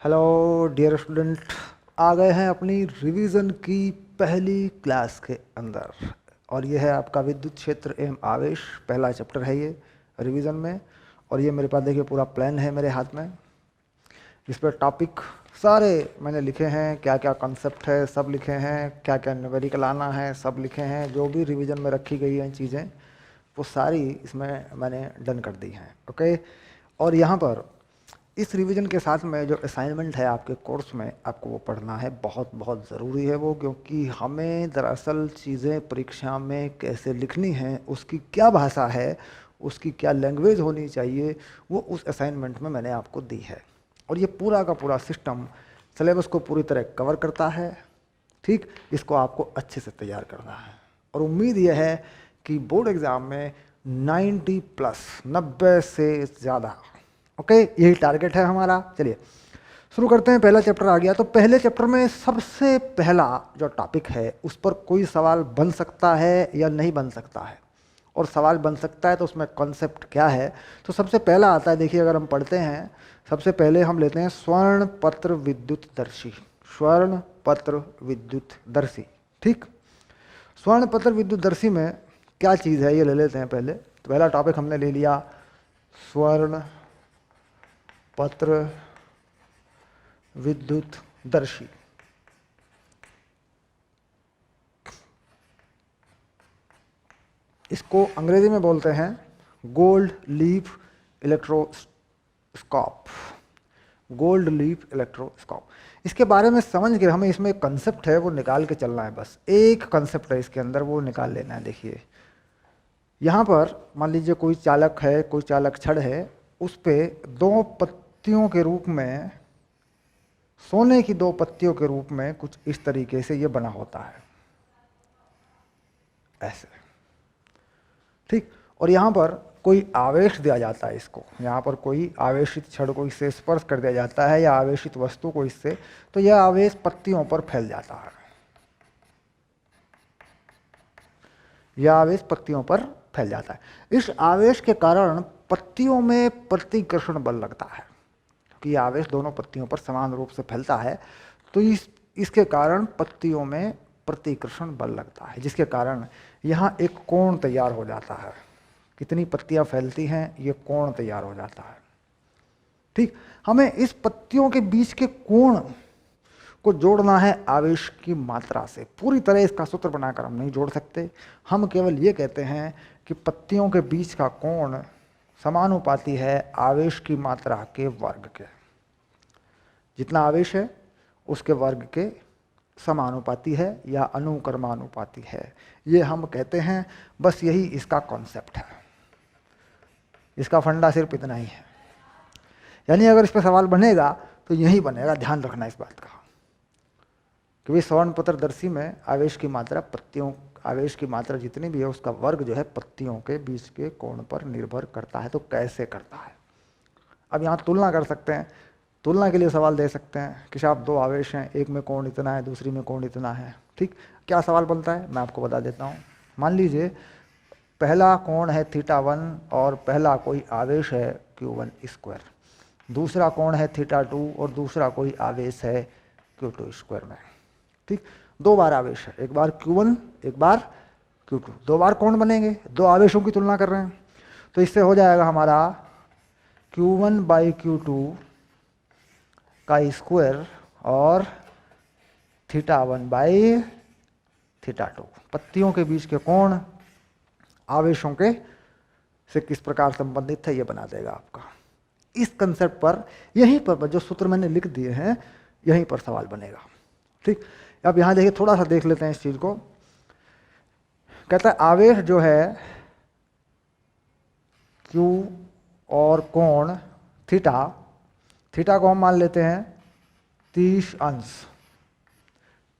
Hello dear student, आ गए हैं अपनी रिवीजन की पहली क्लास के अंदर। और ये है आपका विद्युत क्षेत्र एवं आवेश, पहला चैप्टर है ये रिवीजन में। और ये मेरे पास देखिए पूरा प्लान है मेरे हाथ में, इस पर टॉपिक सारे मैंने लिखे हैं, क्या क्या कॉन्सेप्ट है सब लिखे हैं, क्या क्या न्यूमेरिकल आना है सब लिखे हैं, जो भी रिवीजन में रखी गई हैं चीज़ें वो सारी इसमें मैंने डन कर दी हैं। ओके। और यहाँ पर इस रिवीजन के साथ में जो असाइनमेंट है आपके कोर्स में, आपको वो पढ़ना है, बहुत बहुत ज़रूरी है वो, क्योंकि हमें दरअसल चीज़ें परीक्षा में कैसे लिखनी है, उसकी क्या भाषा है, उसकी क्या लैंग्वेज होनी चाहिए, वो उस असाइनमेंट में मैंने आपको दी है। और ये पूरा का पूरा सिस्टम सिलेबस को पूरी तरह कवर करता है। ठीक, इसको आपको अच्छे से तैयार करना है। और उम्मीद यह है कि बोर्ड एग्ज़ाम में 90 प्लस 90 से ज़्यादा, ओके, यही टारगेट है हमारा। चलिए शुरू करते हैं। पहला चैप्टर आ गया, तो पहले चैप्टर में सबसे पहला जो टॉपिक है उस पर कोई सवाल बन सकता है या नहीं बन सकता है, और सवाल बन सकता है तो उसमें कॉन्सेप्ट क्या है। तो सबसे पहला आता है, देखिए अगर हम पढ़ते हैं, सबसे पहले हम लेते हैं स्वर्ण पत्र विद्युत दर्शी। स्वर्ण पत्र विद्युत दर्शी, ठीक। स्वर्ण पत्र विद्युत दर्शी में क्या चीज़ है ये ले लेते हैं पहले। तो पहला टॉपिक हमने ले लिया स्वर्ण पत्र विद्युत दर्शी। इसको अंग्रेजी में बोलते हैं gold leaf electroscope. Gold leaf electroscope, इसके बारे में समझ के हमें इसमें एक कंसेप्ट है वो निकाल के चलना है। बस एक कंसेप्ट है इसके अंदर, वो निकाल लेना है। देखिए यहाँ पर मान लीजिए कोई चालक है, कोई चालक छड़ है, उस पे दो पत्तियों के रूप में, सोने की दो पत्तियों के रूप में कुछ इस तरीके से ये बना होता है, ऐसे, ठीक। और यहाँ पर कोई आवेश दिया जाता है इसको, यहाँ पर कोई आवेशित छड़ को इससे स्पर्श कर दिया जाता है या आवेशित वस्तु को इससे, तो यह आवेश पत्तियों पर फैल जाता है। यह आवेश पत्तियों पर फैल जाता है। इस आवेश के कारण पत्तियों में प्रतिकर्षण बल लगता है, क्योंकि आवेश दोनों पत्तियों पर समान रूप से फैलता है। तो इसके कारण पत्तियों में प्रतिकर्षण बल लगता है, जिसके कारण यहाँ एक कोण तैयार हो जाता है। कितनी पत्तियां फैलती हैं, ये कोण तैयार हो जाता है, ठीक। हमें इस पत्तियों के बीच के कोण को जोड़ना है आवेश की मात्रा से। पूरी तरह इसका सूत्र बनाकर हम नहीं जोड़ सकते, हम केवल ये कहते हैं कि पत्तियों के बीच का कोण समानुपाती है आवेश की मात्रा के वर्ग के। जितना आवेश है उसके वर्ग के समानुपाती है या अनुक्रमानुपाती है, ये हम कहते हैं। बस यही इसका कॉन्सेप्ट है, इसका फंडा सिर्फ इतना ही है। यानी अगर इस पर सवाल बनेगा तो यही बनेगा, ध्यान रखना इस बात का। क्योंकि स्वर्ण पत्र दर्शी में आवेश की मात्रा, पत्तियों आवेश की मात्रा जितनी भी है उसका वर्ग जो है पत्तियों के बीच के कोण पर निर्भर करता है। तो कैसे करता है, अब यहाँ तुलना कर सकते हैं, तुलना के लिए सवाल दे सकते हैं कि साहब दो आवेश हैं, एक में कोण इतना है, दूसरी में कोण इतना है, ठीक। क्या सवाल बनता है मैं आपको बता देता हूँ। मान लीजिए पहला कोण है θ1 और पहला कोई आवेश है Q1², दूसरा कोण है θ2 और दूसरा कोई आवेश है Q2² में, ठीक। दो बार आवेश है, एक बार Q1 एक बार Q2, दो बार कोण बनेंगे, दो आवेशों की तुलना कर रहे हैं। तो इससे हो जाएगा हमारा Q1/Q2 का स्क्वायर और θ1/θ2। पत्तियों के बीच के कोण आवेशों के से किस प्रकार संबंधित है ये बना देगा आपका। इस कंसेप्ट पर, यहीं पर जो सूत्र मैंने लिख दिए हैं यहीं पर सवाल बनेगा, ठीक। अब यहाँ देखिए थोड़ा सा देख लेते हैं इस चीज को। कहता है आवेश जो है Q और कोण थीटा को हम मान लेते हैं 30 अंश,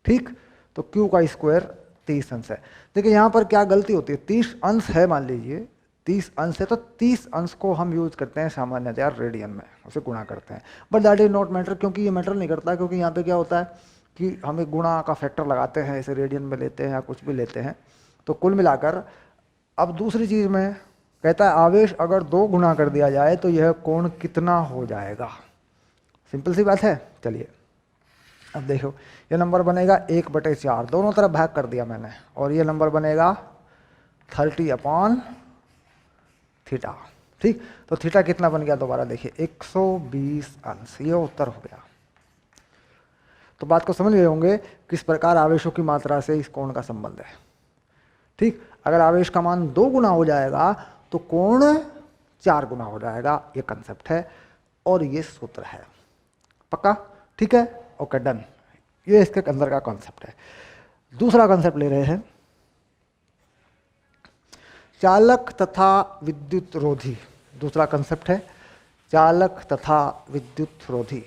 ठीक। तो Q का स्क्वायर 30 अंश है। देखिए यहाँ पर क्या गलती होती है, 30 अंश है, मान लीजिए 30 अंश है, तो 30 अंश को हम यूज करते हैं सामान्यतया रेडियन में, उसे गुणा करते हैं। But that is not matter, क्योंकि ये मैटर नहीं करता, क्योंकि यहाँ पे क्या होता है कि हम एक गुणा का फैक्टर लगाते हैं, इसे रेडियन में लेते हैं या कुछ भी लेते हैं। तो कुल मिलाकर अब दूसरी चीज में कहता है आवेश अगर 2 गुना कर दिया जाए तो यह कोण कितना हो जाएगा। सिंपल सी बात है। चलिए अब देखो, ये नंबर बनेगा 1/4, दोनों तरफ भाग कर दिया मैंने, और ये नंबर बनेगा 30/θ। ठीक, तो थीटा कितना बन गया दोबारा देखिए, 120 अंश, ये उत्तर हो गया। तो बात को समझ गए होंगे किस प्रकार आवेशों की मात्रा से इस कोण का संबंध है। ठीक, अगर आवेश का मान 2 गुना हो जाएगा तो कोण 4 गुना हो जाएगा, ये कंसेप्ट है और ये सूत्र है। पक्का? ठीक है, ओके डन। ये इसके अंदर का कॉन्सेप्ट है। दूसरा कॉन्सेप्ट ले रहे हैं, चालक तथा विद्युत रोधी। दूसरा कंसेप्ट है चालक तथा विद्युत रोधी।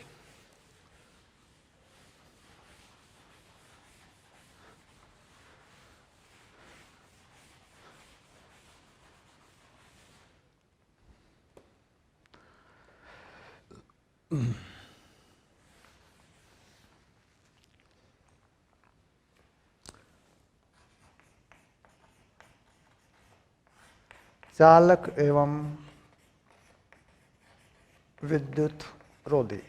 चालक एवं विद्युत रोधी।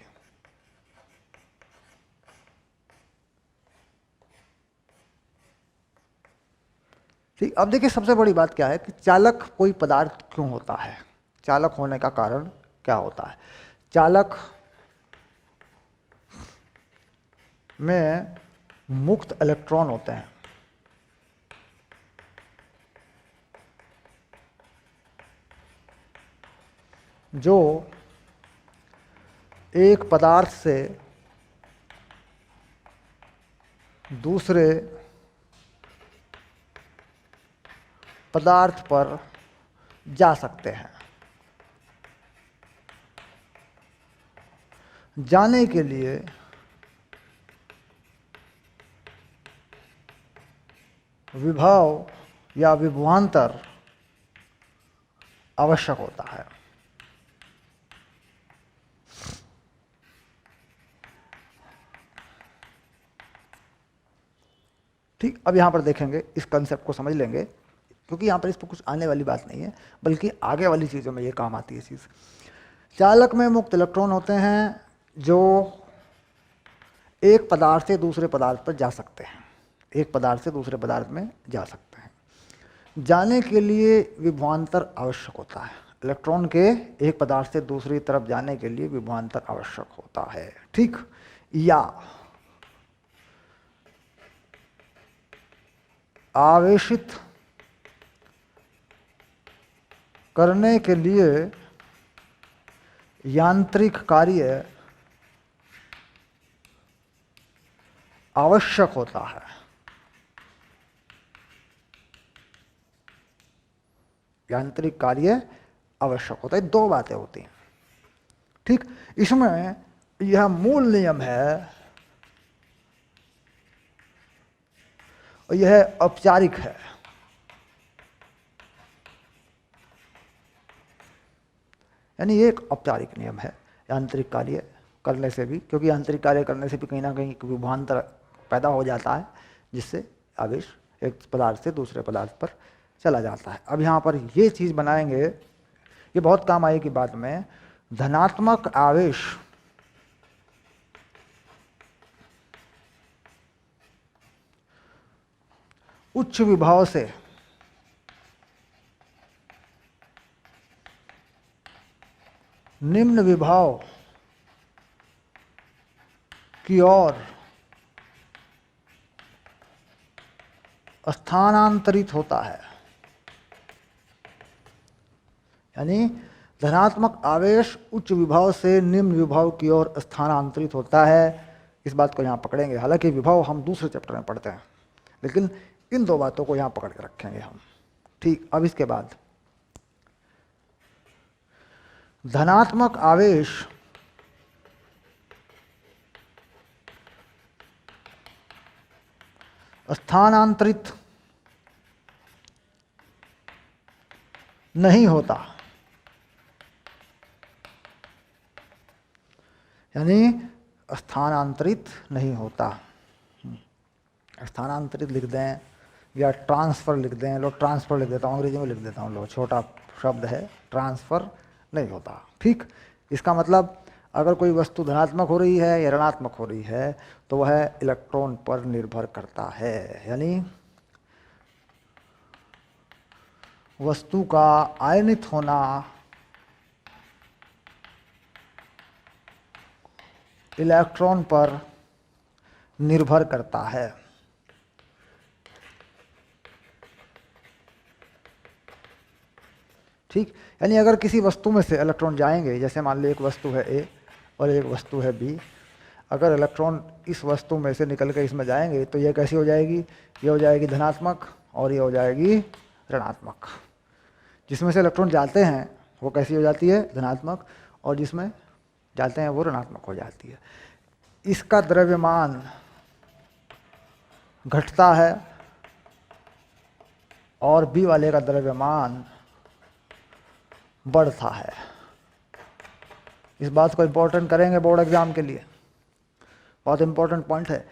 ठीक, अब देखिए सबसे बड़ी बात क्या है कि चालक कोई पदार्थ क्यों होता है, चालक होने का कारण क्या होता है। चालक में मुक्त इलेक्ट्रॉन होते हैं, जो एक पदार्थ से दूसरे पदार्थ पर जा सकते हैं। जाने के लिए विभव या विभवांतर आवश्यक होता है। ठीक, अब यहां पर देखेंगे, इस कंसेप्ट को समझ लेंगे, क्योंकि यहां पर इस पर कुछ आने वाली बात नहीं है, बल्कि आगे वाली चीज़ों में ये काम आती है चीज़। चालक में मुक्त इलेक्ट्रॉन होते हैं जो एक पदार्थ से दूसरे पदार्थ पर जा सकते हैं, एक पदार्थ से दूसरे पदार्थ में जा सकते हैं। जाने के लिए विभवांतर आवश्यक होता है, इलेक्ट्रॉन के एक पदार्थ से दूसरी तरफ जाने के लिए विभवांतर आवश्यक होता है। ठीक, या आवेशित करने के लिए यांत्रिक कार्य आवश्यक होता है। यांत्रिक कार्य आवश्यक होता है, दो बातें होती हैं। ठीक, इसमें यह मूल नियम है और यह औपचारिक है। यानी ये एक औपचारिक नियम है यांत्रिक कार्य करने से भी, क्योंकि यांत्रिक कार्य करने से भी कहीं ना कहीं विभवांतर पैदा हो जाता है, जिससे आवेश एक पदार्थ से दूसरे पदार्थ पर चला जाता है। अब यहाँ पर ये चीज़ बनाएंगे, ये बहुत काम आएगी बाद में। धनात्मक आवेश उच्च विभव से निम्न विभव की ओर स्थानांतरित होता है। यानी धनात्मक आवेश उच्च विभव से निम्न विभव की ओर स्थानांतरित होता है। इस बात को यहाँ पकड़ेंगे, हालांकि विभव हम दूसरे चैप्टर में पढ़ते हैं, लेकिन इन दो बातों को यहाँ पकड़ के रखेंगे हम। ठीक, अब इसके बाद धनात्मक आवेश स्थानांतरित नहीं होता। यानी स्थानांतरित नहीं होता। स्थानांतरित लिख दें या ट्रांसफ़र लिख दें, लो ट्रांसफ़र लिख देता हूँ, अंग्रेजी में लिख देता हूँ, लो छोटा शब्द है, ट्रांसफ़र नहीं होता। ठीक, इसका मतलब अगर कोई वस्तु धनात्मक हो रही है या ऋणात्मक हो रही है तो वह इलेक्ट्रॉन पर निर्भर करता है। यानी वस्तु का आयनित होना इलेक्ट्रॉन पर निर्भर करता है। ठीक, यानी अगर किसी वस्तु में से इलेक्ट्रॉन जाएंगे, जैसे मान लो एक वस्तु है ए और एक वस्तु है बी, अगर इलेक्ट्रॉन इस वस्तु में से निकल कर इसमें जाएंगे तो यह कैसी हो जाएगी, ये हो जाएगी धनात्मक और ये हो जाएगी ऋणात्मक। जिसमें से इलेक्ट्रॉन जाते हैं वो कैसी हो जाती है, धनात्मक, और जिसमें जाते हैं वो ऋणात्मक हो जाती है। इसका द्रव्यमान घटता है और बी वाले का द्रव्यमान बढ़ता है। इस बात को इंपॉर्टेंट करेंगे बोर्ड एग्जाम के लिए, बहुत इंपॉर्टेंट पॉइंट है।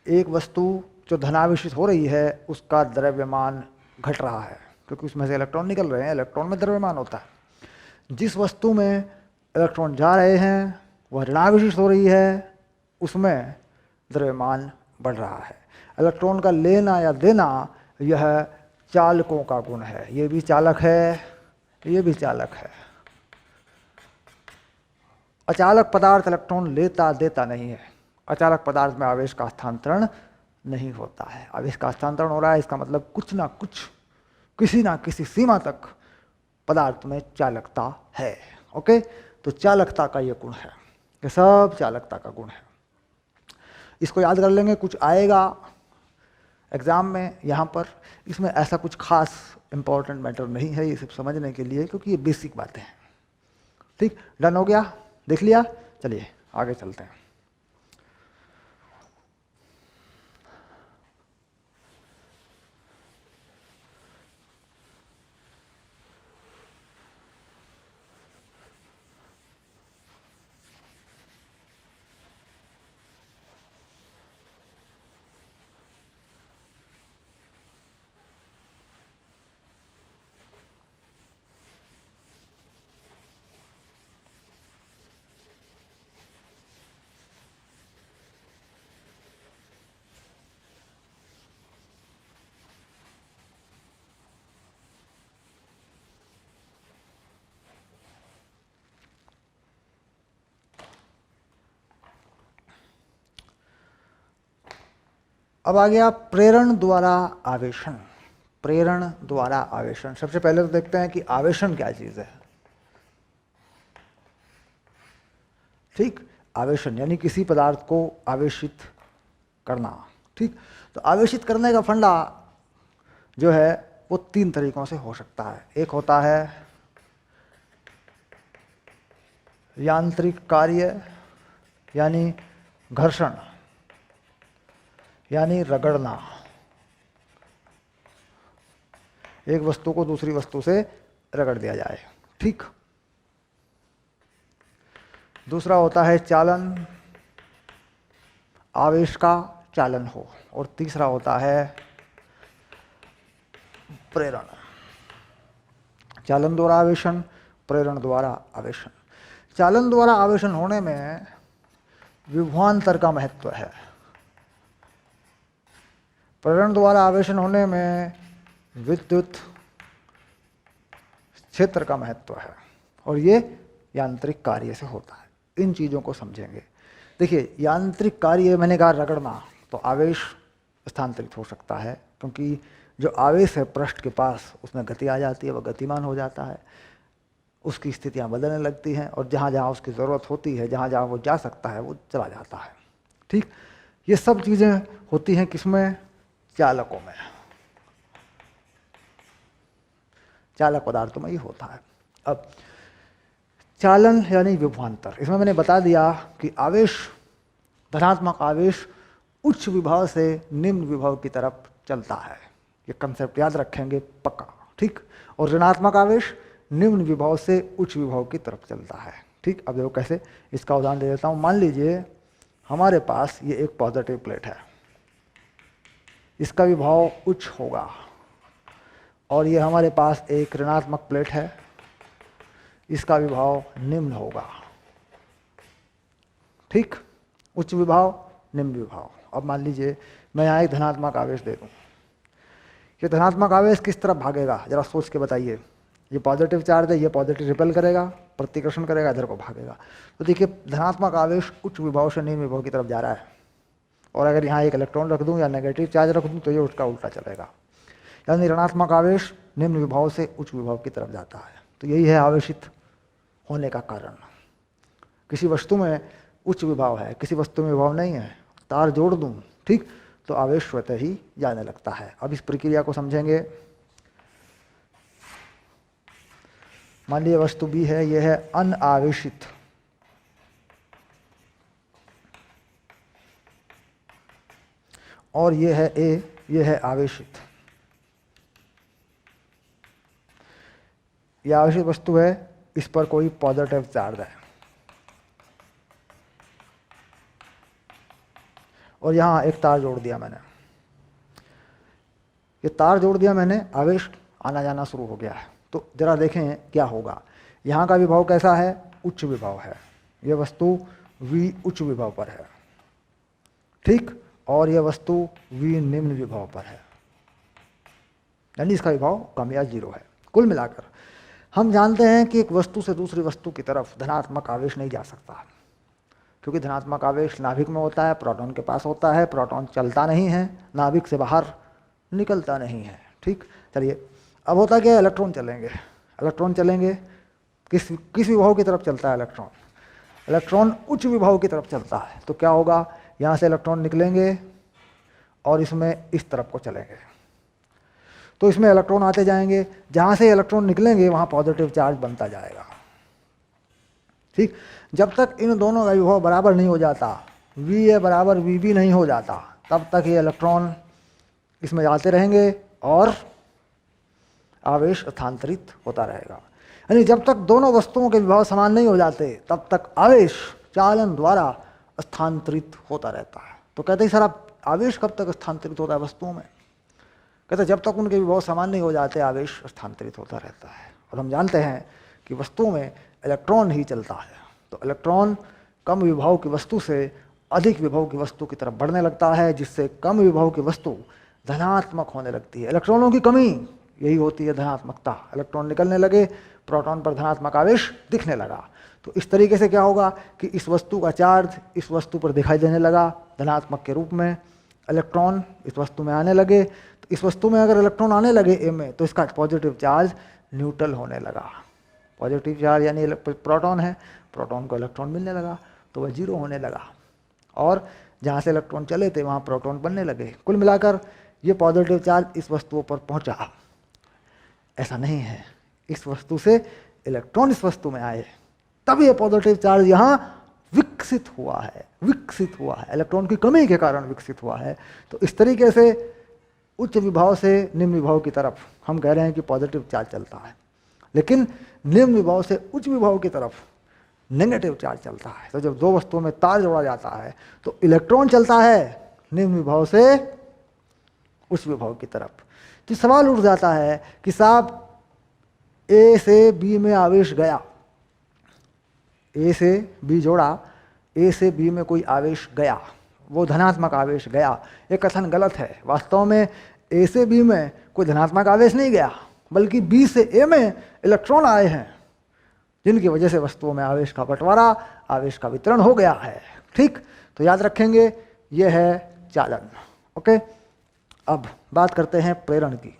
एक वस्तु जो धनावेशित हो रही है उसका द्रव्यमान घट रहा है क्योंकि उसमें से इलेक्ट्रॉन निकल रहे हैं, इलेक्ट्रॉन में द्रव्यमान होता है। जिस वस्तु में इलेक्ट्रॉन जा रहे हैं वह ऋणावेशित हो रही है, उसमें द्रव्यमान बढ़ रहा है। इलेक्ट्रॉन का लेना या देना यह चालकों का गुण है। ये भी चालक है, ये भी चालक है। अचालक पदार्थ इलेक्ट्रॉन लेता देता नहीं है। अचालक पदार्थ में आवेश का हस्तांतरण नहीं होता है। आवेश का हस्तांतरण हो रहा है, इसका मतलब कुछ ना कुछ, किसी ना किसी सीमा तक पदार्थ में चालकता है। ओके, तो चालकता का ये गुण है, ये सब चालकता का गुण है। इसको याद कर लेंगे, कुछ आएगा एग्जाम में यहाँ पर। इसमें ऐसा कुछ खास इंपॉर्टेंट मैटर नहीं है, ये सब समझने के लिए, क्योंकि ये बेसिक बातें हैं। ठीक, डन हो गया, देख लिया, चलिए आगे चलते हैं। अब आ गया प्रेरण द्वारा आवेशन। प्रेरण द्वारा आवेशन, सबसे पहले तो देखते हैं कि आवेशन क्या चीज है। ठीक, आवेशन यानी किसी पदार्थ को आवेशित करना। ठीक, तो आवेशित करने का फंडा जो है वो तीन तरीकों से हो सकता है। एक होता है यांत्रिक कार्य यानी घर्षण, यानी रगड़ना, एक वस्तु को दूसरी वस्तु से रगड़ दिया जाए। ठीक, दूसरा होता है चालन, आवेश का चालन हो, और तीसरा होता है प्रेरण। चालन द्वारा आवेशन, प्रेरण द्वारा आवेशन। चालन द्वारा आवेशन होने में विभवांतर का महत्व है, प्रेरण द्वारा आवेशन होने में विद्युत क्षेत्र का महत्व है, और ये यांत्रिक कार्य से होता है। इन चीज़ों को समझेंगे। देखिए, यांत्रिक कार्य मैंने कहा रगड़ना, तो आवेश स्थानांतरित हो सकता है, क्योंकि जो आवेश है पृष्ठ के पास उसमें गति आ जाती है, वह गतिमान हो जाता है, उसकी स्थितियाँ बदलने लगती हैं, और जहाँ जहाँ उसकी ज़रूरत होती है, जहाँ जहाँ वो जा सकता है वो चला जाता है। ठीक, ये सब चीज़ें होती हैं किसमें, चालकों में, चालक पदार्थों में ही होता है। अब चालन यानी विभवांतर, इसमें मैंने बता दिया कि आवेश, धनात्मक आवेश उच्च विभव से निम्न विभव की तरफ चलता है। ये कंसेप्ट याद रखेंगे पक्का। ठीक, और ऋणात्मक आवेश निम्न विभव से उच्च विभव की तरफ चलता है। ठीक, अब देखो कैसे, इसका उदाहरण दे देता हूँ। मान लीजिए हमारे पास ये एक पॉजिटिव प्लेट है, इसका विभव उच्च होगा, और ये हमारे पास एक ऋणात्मक प्लेट है, इसका विभव निम्न होगा। ठीक, उच्च विभव निम्न विभव। अब मान लीजिए मैं यहाँ एक धनात्मक आवेश दे दूँ, ये धनात्मक आवेश किस तरफ भागेगा जरा सोच के बताइए। ये पॉजिटिव चार्ज है, ये पॉजिटिव रिपेल करेगा, प्रतिकर्षण करेगा, इधर को भागेगा। तो देखिए धनात्मक आवेश उच्च विभव से निम्न विभव की तरफ जा रहा है, और अगर यहाँ एक इलेक्ट्रॉन रख दूँ या नेगेटिव चार्ज रख दूँ तो ये उसका उल्टा चलेगा, यानी ऋणात्मक आवेश निम्न विभव से उच्च विभव की तरफ जाता है। तो यही है आवेशित होने का कारण। किसी वस्तु में उच्च विभव है, किसी वस्तु में विभव नहीं है, तार जोड़ दूँ ठीक, तो आवेश स्वतः ही जाने लगता है। अब इस प्रक्रिया को समझेंगे। मान लीजिए वस्तु बी है, यह है अनावेशित, और यह है ए, यह है आवेशित। यह आवेशित वस्तु है, इस पर कोई पॉजिटिव चार्ज है, और यहाँ एक तार जोड़ दिया मैंने। ये तार जोड़ दिया मैंने, आवेश आना जाना शुरू हो गया है। तो जरा देखें क्या होगा। यहाँ का विभव कैसा है, उच्च विभव है, यह वस्तु V उच्च विभव पर है ठीक, और यह वस्तु V निम्न विभव पर है, यानी इसका विभव कम या जीरो है। कुल मिलाकर हम जानते हैं कि एक वस्तु से दूसरी वस्तु की तरफ धनात्मक आवेश नहीं जा सकता, क्योंकि धनात्मक आवेश नाभिक में होता है, प्रोटॉन के पास होता है, प्रोटॉन चलता नहीं है, नाभिक से बाहर निकलता नहीं है ठीक। चलिए अब होता क्या है, इलेक्ट्रॉन चलेंगे, इलेक्ट्रॉन चलेंगे, किस विभव की तरफ चलता है इलेक्ट्रॉन, इलेक्ट्रॉन उच्च विभव की तरफ चलता है। तो क्या होगा, यहाँ से इलेक्ट्रॉन निकलेंगे और इसमें इस तरफ को चलेंगे, तो इसमें इलेक्ट्रॉन आते जाएंगे, जहाँ से इलेक्ट्रॉन निकलेंगे वहाँ पॉजिटिव चार्ज बनता जाएगा ठीक। जब तक इन दोनों का विभव बराबर नहीं हो जाता, V A बराबर VB नहीं हो जाता, तब तक ये इलेक्ट्रॉन इसमें जाते रहेंगे और आवेश स्थानांतरित होता रहेगा। यानी जब तक दोनों वस्तुओं के विभव समान नहीं हो जाते, तब तक आवेश चालन द्वारा स्थानांतरित होता रहता है। तो कहते हैं सर आप आवेश कब तक स्थानांतरित होता है वस्तुओं में, कहते जब तक उनके विभव समान नहीं हो जाते आवेश स्थानांतरित होता रहता है। और हम जानते हैं कि वस्तुओं में इलेक्ट्रॉन ही चलता है, तो इलेक्ट्रॉन कम विभव की वस्तु से अधिक विभव की वस्तु की तरफ बढ़ने लगता है, जिससे कम विभव की वस्तु धनात्मक होने लगती है। इलेक्ट्रॉनों की कमी यही होती है धनात्मकता, इलेक्ट्रॉन निकलने लगे, प्रोटॉन पर धनात्मक आवेश दिखने लगा। तो इस तरीके से क्या होगा कि इस वस्तु का चार्ज इस वस्तु पर दिखाई देने लगा धनात्मक के रूप में, इलेक्ट्रॉन इस वस्तु में आने लगे। तो इस वस्तु में अगर इलेक्ट्रॉन आने लगे ए में, तो इसका पॉजिटिव चार्ज न्यूट्रल होने लगा। पॉजिटिव चार्ज यानी प्रोटॉन है, प्रोटॉन को इलेक्ट्रॉन मिलने लगा तो वह जीरो होने लगा, और जहाँ से इलेक्ट्रॉन चले थे वहाँ प्रोटॉन बनने लगे। कुल मिलाकर ये पॉजिटिव चार्ज इस वस्तुओं पर पहुँचा। ऐसा नहीं है, इस वस्तु से इलेक्ट्रॉन इस वस्तु में आए तब ये पॉजिटिव चार्ज यहाँ विकसित हुआ है, इलेक्ट्रॉन की कमी के कारण विकसित हुआ है। तो इस तरीके से उच्च विभव से निम्न विभव की तरफ हम कह रहे हैं कि पॉजिटिव चार्ज चलता है, लेकिन निम्न विभव से उच्च विभव की तरफ नेगेटिव चार्ज चलता है। तो जब दो वस्तुओं में तार जोड़ा जाता है तो इलेक्ट्रॉन चलता है निम्न विभव से उच्च विभव की तरफ। तो सवाल उठ जाता है कि साहब ए से बी में आवेश गया, ए से बी जोड़ा, ए से बी में कोई आवेश गया, वो धनात्मक आवेश गया। ये कथन गलत है। वास्तव में ए से बी में कोई धनात्मक आवेश नहीं गया, बल्कि बी से ए में इलेक्ट्रॉन आए हैं, जिनकी वजह से वस्तुओं में आवेश का बंटवारा, आवेश का वितरण हो गया है ठीक। तो याद रखेंगे ये है चालन। ओके, अब बात करते हैं प्रेरण की।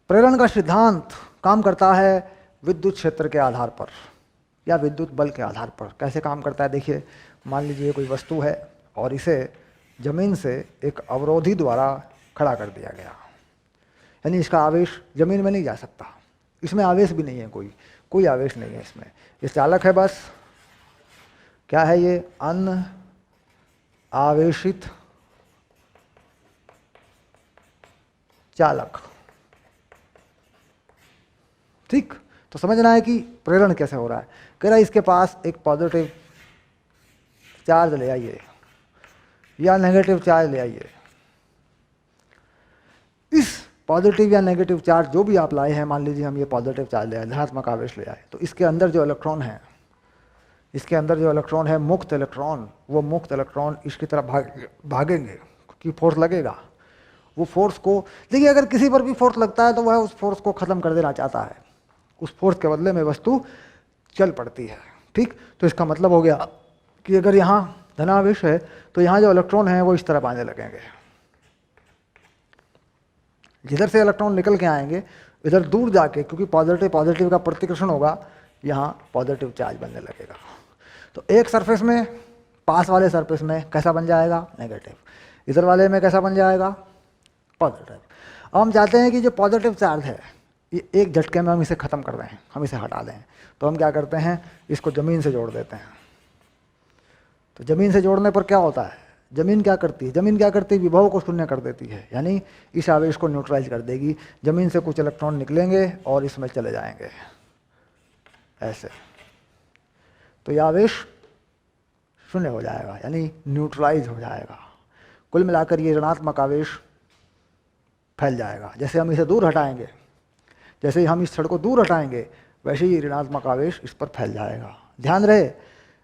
प्रेरण का सिद्धांत काम करता है विद्युत क्षेत्र के आधार पर या विद्युत बल के आधार पर। कैसे काम करता है देखिए, मान लीजिए कोई वस्तु है और इसे जमीन से एक अवरोधी द्वारा खड़ा कर दिया गया, यानी इसका आवेश जमीन में नहीं जा सकता, इसमें आवेश भी नहीं है, कोई आवेश नहीं है इसमें, ये चालक है बस। क्या है ये? अनावेशित चालक। ठीक, तो समझना है कि प्रेरण कैसे हो रहा है। कह रहा है इसके पास एक पॉजिटिव चार्ज ले आइए या नेगेटिव चार्ज ले आइए। इस पॉजिटिव या नेगेटिव चार्ज जो भी आप लाए हैं, मान लीजिए हम ये पॉजिटिव चार्ज ले आए, धनात्मक आवेश ले आए, तो इसके अंदर जो इलेक्ट्रॉन है, इसके अंदर जो इलेक्ट्रॉन है मुक्त इलेक्ट्रॉन, वो मुक्त इलेक्ट्रॉन इसकी तरफ भागेंगे क्योंकि फोर्स लगेगा। वो फोर्स को देखिए, अगर किसी पर भी फोर्स लगता है तो वह उस फोर्स को खत्म कर देना चाहता है, उस फोर्स के बदले में वस्तु चल पड़ती है। ठीक, तो इसका मतलब हो गया कि अगर यहाँ धनावेश है तो यहाँ जो इलेक्ट्रॉन है वो इस तरफ आने लगेंगे, जिधर से इलेक्ट्रॉन निकल के आएंगे इधर दूर जाके, क्योंकि पॉजिटिव पॉजिटिव का प्रतिकर्षण होगा, यहाँ पॉजिटिव चार्ज बनने लगेगा। तो एक सरफेस में, पास वाले सरफेस में कैसा बन जाएगा, नेगेटिव, इधर वाले में कैसा बन जाएगा, पॉजिटिव। अब हम चाहते हैं कि जो पॉजिटिव चार्ज है ये एक झटके में हम इसे ख़त्म कर दें, हम इसे हटा दें, तो हम क्या करते हैं, इसको ज़मीन से जोड़ देते हैं। तो ज़मीन से जोड़ने पर क्या होता है, ज़मीन क्या करती है, ज़मीन क्या करती है, विभव को शून्य कर देती है, यानी इस आवेश को न्यूट्रलाइज कर देगी। ज़मीन से कुछ इलेक्ट्रॉन निकलेंगे और इसमें चले जाएंगे ऐसे, तो यह आवेश शून्य हो जाएगा, यानी न्यूट्रलाइज हो जाएगा। कुल मिलाकर ये ऋणात्मक आवेश फैल जाएगा। जैसे हम इसे दूर हटाएंगे, जैसे ही हम इस छड़ को दूर हटाएंगे, वैसे ही ऋणात्मक आवेश इस पर फैल जाएगा। ध्यान रहे,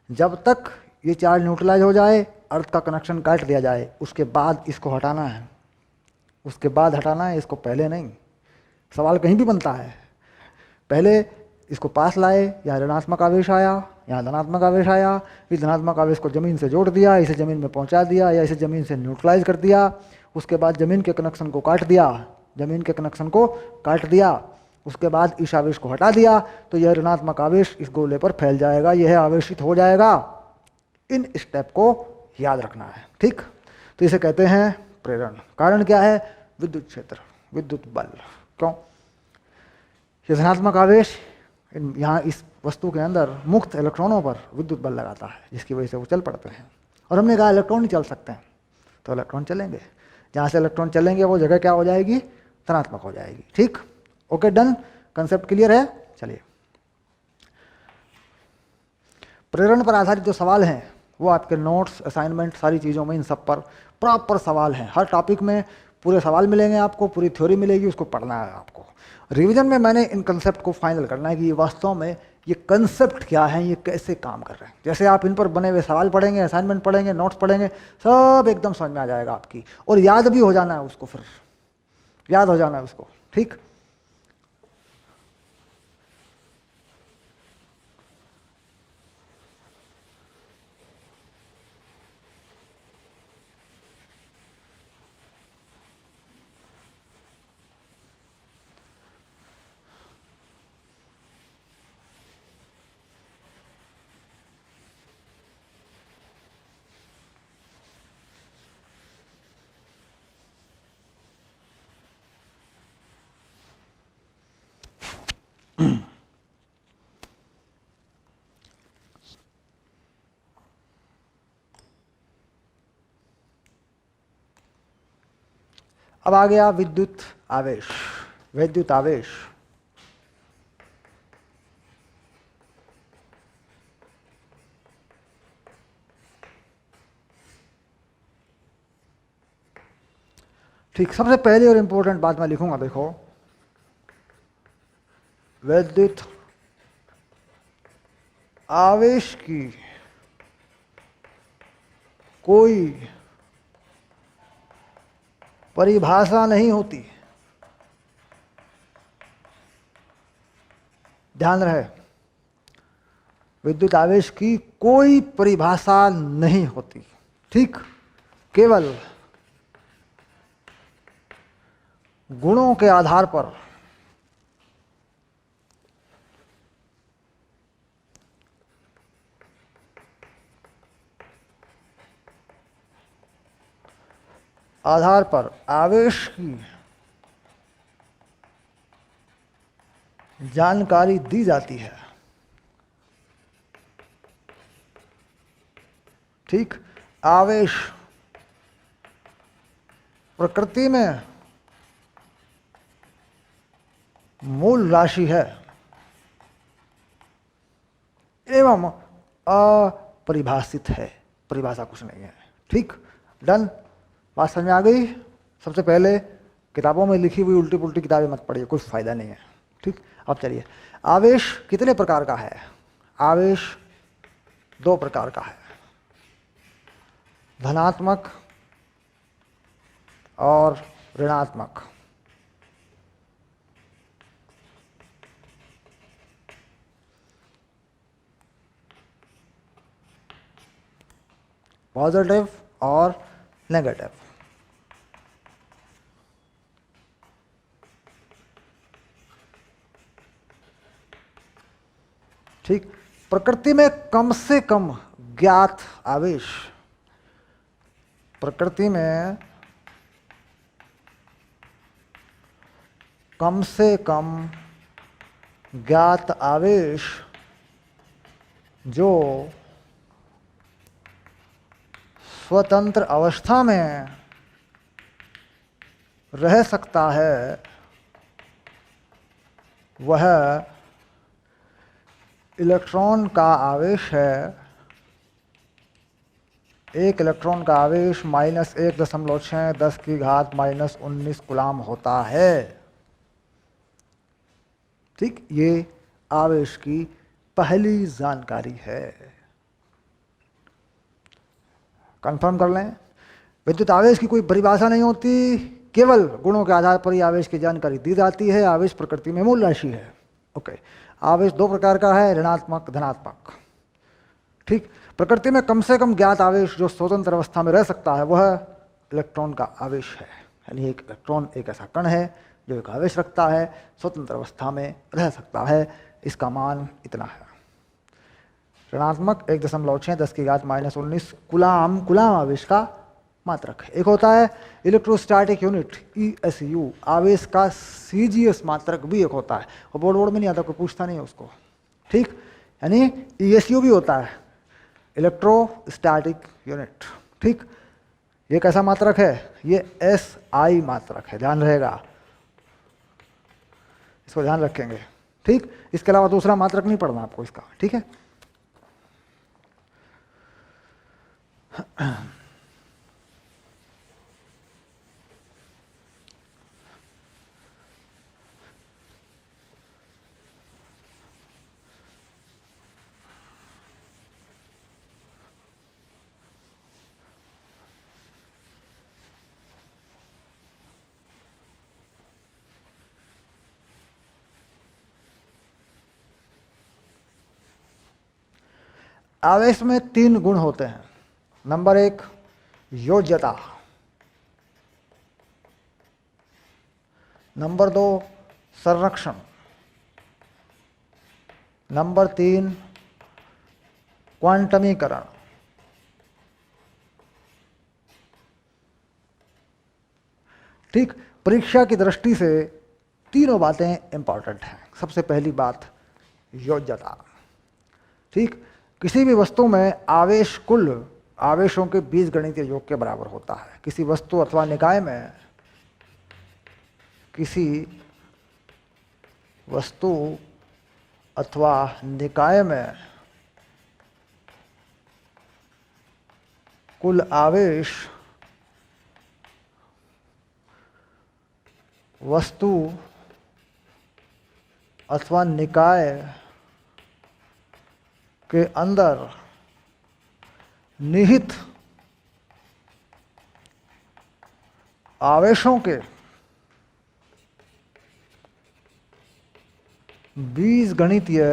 जब तक ये चार्ज न्यूट्रलाइज हो जाए, अर्थ का कनेक्शन काट दिया जाए, उसके बाद इसको हटाना है, उसके बाद हटाना है, इसको पहले नहीं। सवाल कहीं भी बनता है, पहले इसको पास लाए, यहाँ ऋणात्मक आवेश आया, यहाँ धनात्मक आवेश आया, इस धनात्मक आवेश को ज़मीन से जोड़ दिया, इसे ज़मीन में पहुँचा दिया या इसे ज़मीन से न्यूट्रलाइज कर दिया, उसके बाद ज़मीन के कनेक्शन को काट दिया, ज़मीन के कनेक्शन को काट दिया, उसके बाद इस आवेश को हटा दिया, तो यह ऋणात्मक आवेश इस गोले पर फैल जाएगा, यह आवेशित हो जाएगा। इन स्टेप को याद रखना है। ठीक, तो इसे कहते हैं प्रेरण। कारण क्या है, विद्युत क्षेत्र, विद्युत बल। क्यों, ये धनात्मक आवेश यहाँ इस वस्तु के अंदर मुक्त इलेक्ट्रॉनों पर विद्युत बल लगाता है, जिसकी वजह से वो चल पड़ते हैं। और हमने कहा इलेक्ट्रॉन ही चल सकते हैं, तो इलेक्ट्रॉन चलेंगे, जहाँ से इलेक्ट्रॉन चलेंगे वो जगह क्या हो जाएगी, धनात्मक हो जाएगी। ठीक, ओके, डन, कंसेप्ट क्लियर है। चलिए, प्रेरण पर आधारित जो सवाल हैं वो आपके नोट्स, असाइनमेंट, सारी चीज़ों में इन सब पर प्रॉपर सवाल हैं। हर टॉपिक में पूरे सवाल मिलेंगे आपको, पूरी थ्योरी मिलेगी, उसको पढ़ना है आपको। रिवीजन में मैंने इन कंसेप्ट को फाइनल करना है कि ये वास्तव में ये कंसेप्ट क्या है, ये कैसे काम कर रहे हैं। जैसे आप इन पर बने हुए सवाल पढ़ेंगे, असाइनमेंट पढ़ेंगे, नोट्स पढ़ेंगे, सब एकदम समझ में आ जाएगा आपकी, और याद भी हो जाना है उसको, फिर याद हो जाना है उसको। ठीक, अब आ गया विद्युत आवेश। विद्युत आवेश ठीक, सबसे पहले और इम्पोर्टेंट बात मैं लिखूंगा, देखो, विद्युत आवेश की कोई परिभाषा नहीं होती। ध्यान रहे, विद्युत आवेश की कोई परिभाषा नहीं होती। ठीक, केवल गुणों के आधार पर आवेश की जानकारी दी जाती है। ठीक, आवेश प्रकृति में मूल राशि है। एवं अपरिभाषित है, परिभाषा कुछ नहीं है। ठीक, डन, बात समझ में आ गई। सबसे पहले किताबों में लिखी हुई उल्टी पुल्टी किताबें मत पढ़िए, कुछ फायदा नहीं है। ठीक, अब चलिए, आवेश कितने प्रकार का है? आवेश 2 प्रकार का है, धनात्मक और ऋणात्मक। पॉजिटिव और नेगेटिव। ठीक, प्रकृति में कम से कम ज्ञात आवेश, प्रकृति में कम से कम ज्ञात आवेश जो स्वतंत्र अवस्था में रह सकता है वह इलेक्ट्रॉन का आवेश है। 1 इलेक्ट्रॉन का आवेश -1.6 10⁻⁻19 कूलाम होता है। ठीक, ये आवेश की पहली जानकारी है। कंफर्म कर लें, विद्युत आवेश की कोई परिभाषा नहीं होती, केवल गुणों के आधार पर ही आवेश की जानकारी दी जाती है। आवेश प्रकृति में मूल राशि है। ओके, आवेश 2 प्रकार का है, ऋणात्मक, धनात्मक। ठीक, प्रकृति में कम से कम ज्ञात आवेश जो स्वतंत्र अवस्था में रह सकता है वह इलेक्ट्रॉन का आवेश है। यानी एक इलेक्ट्रॉन एक ऐसा कण है जो एक आवेश रखता है, स्वतंत्र अवस्था में रह सकता है। इसका मान इतना है। ऋणात्मक 1.6 10⁻⁻19 कूलाम, कूलाम आवेश का मात्रक है। एक होता है इलेक्ट्रोस्टैटिक यूनिट ESU, आवेश का CGS मात्रक भी एक होता है, और बोर्ड में नहीं आता, कोई पूछता नहीं है उसको। ठीक, यानी ESU भी होता है, इलेक्ट्रोस्टैटिक यूनिट। ठीक, ये कैसा मात्रक है? ये SI मात्रक है, ध्यान रहेगा, इसको ध्यान रखेंगे। ठीक, इसके अलावा दूसरा मात्रक नहीं पढ़ना आपको इसका। ठीक है, आवेश में 3 गुण होते हैं। नंबर 1 योज्यता, नंबर 2 संरक्षण, नंबर 3 क्वांटमीकरण। ठीक, परीक्षा की दृष्टि से तीनों बातें इंपॉर्टेंट हैं। सबसे पहली बात योज्यता। ठीक, किसी भी वस्तु में आवेश कुल आवेशों के बीजगणितीय योग के बराबर होता है। किसी वस्तु अथवा निकाय में, किसी वस्तु अथवा निकाय में कुल आवेश वस्तु अथवा निकाय के अंदर निहित आवेशों के बीजगणितीय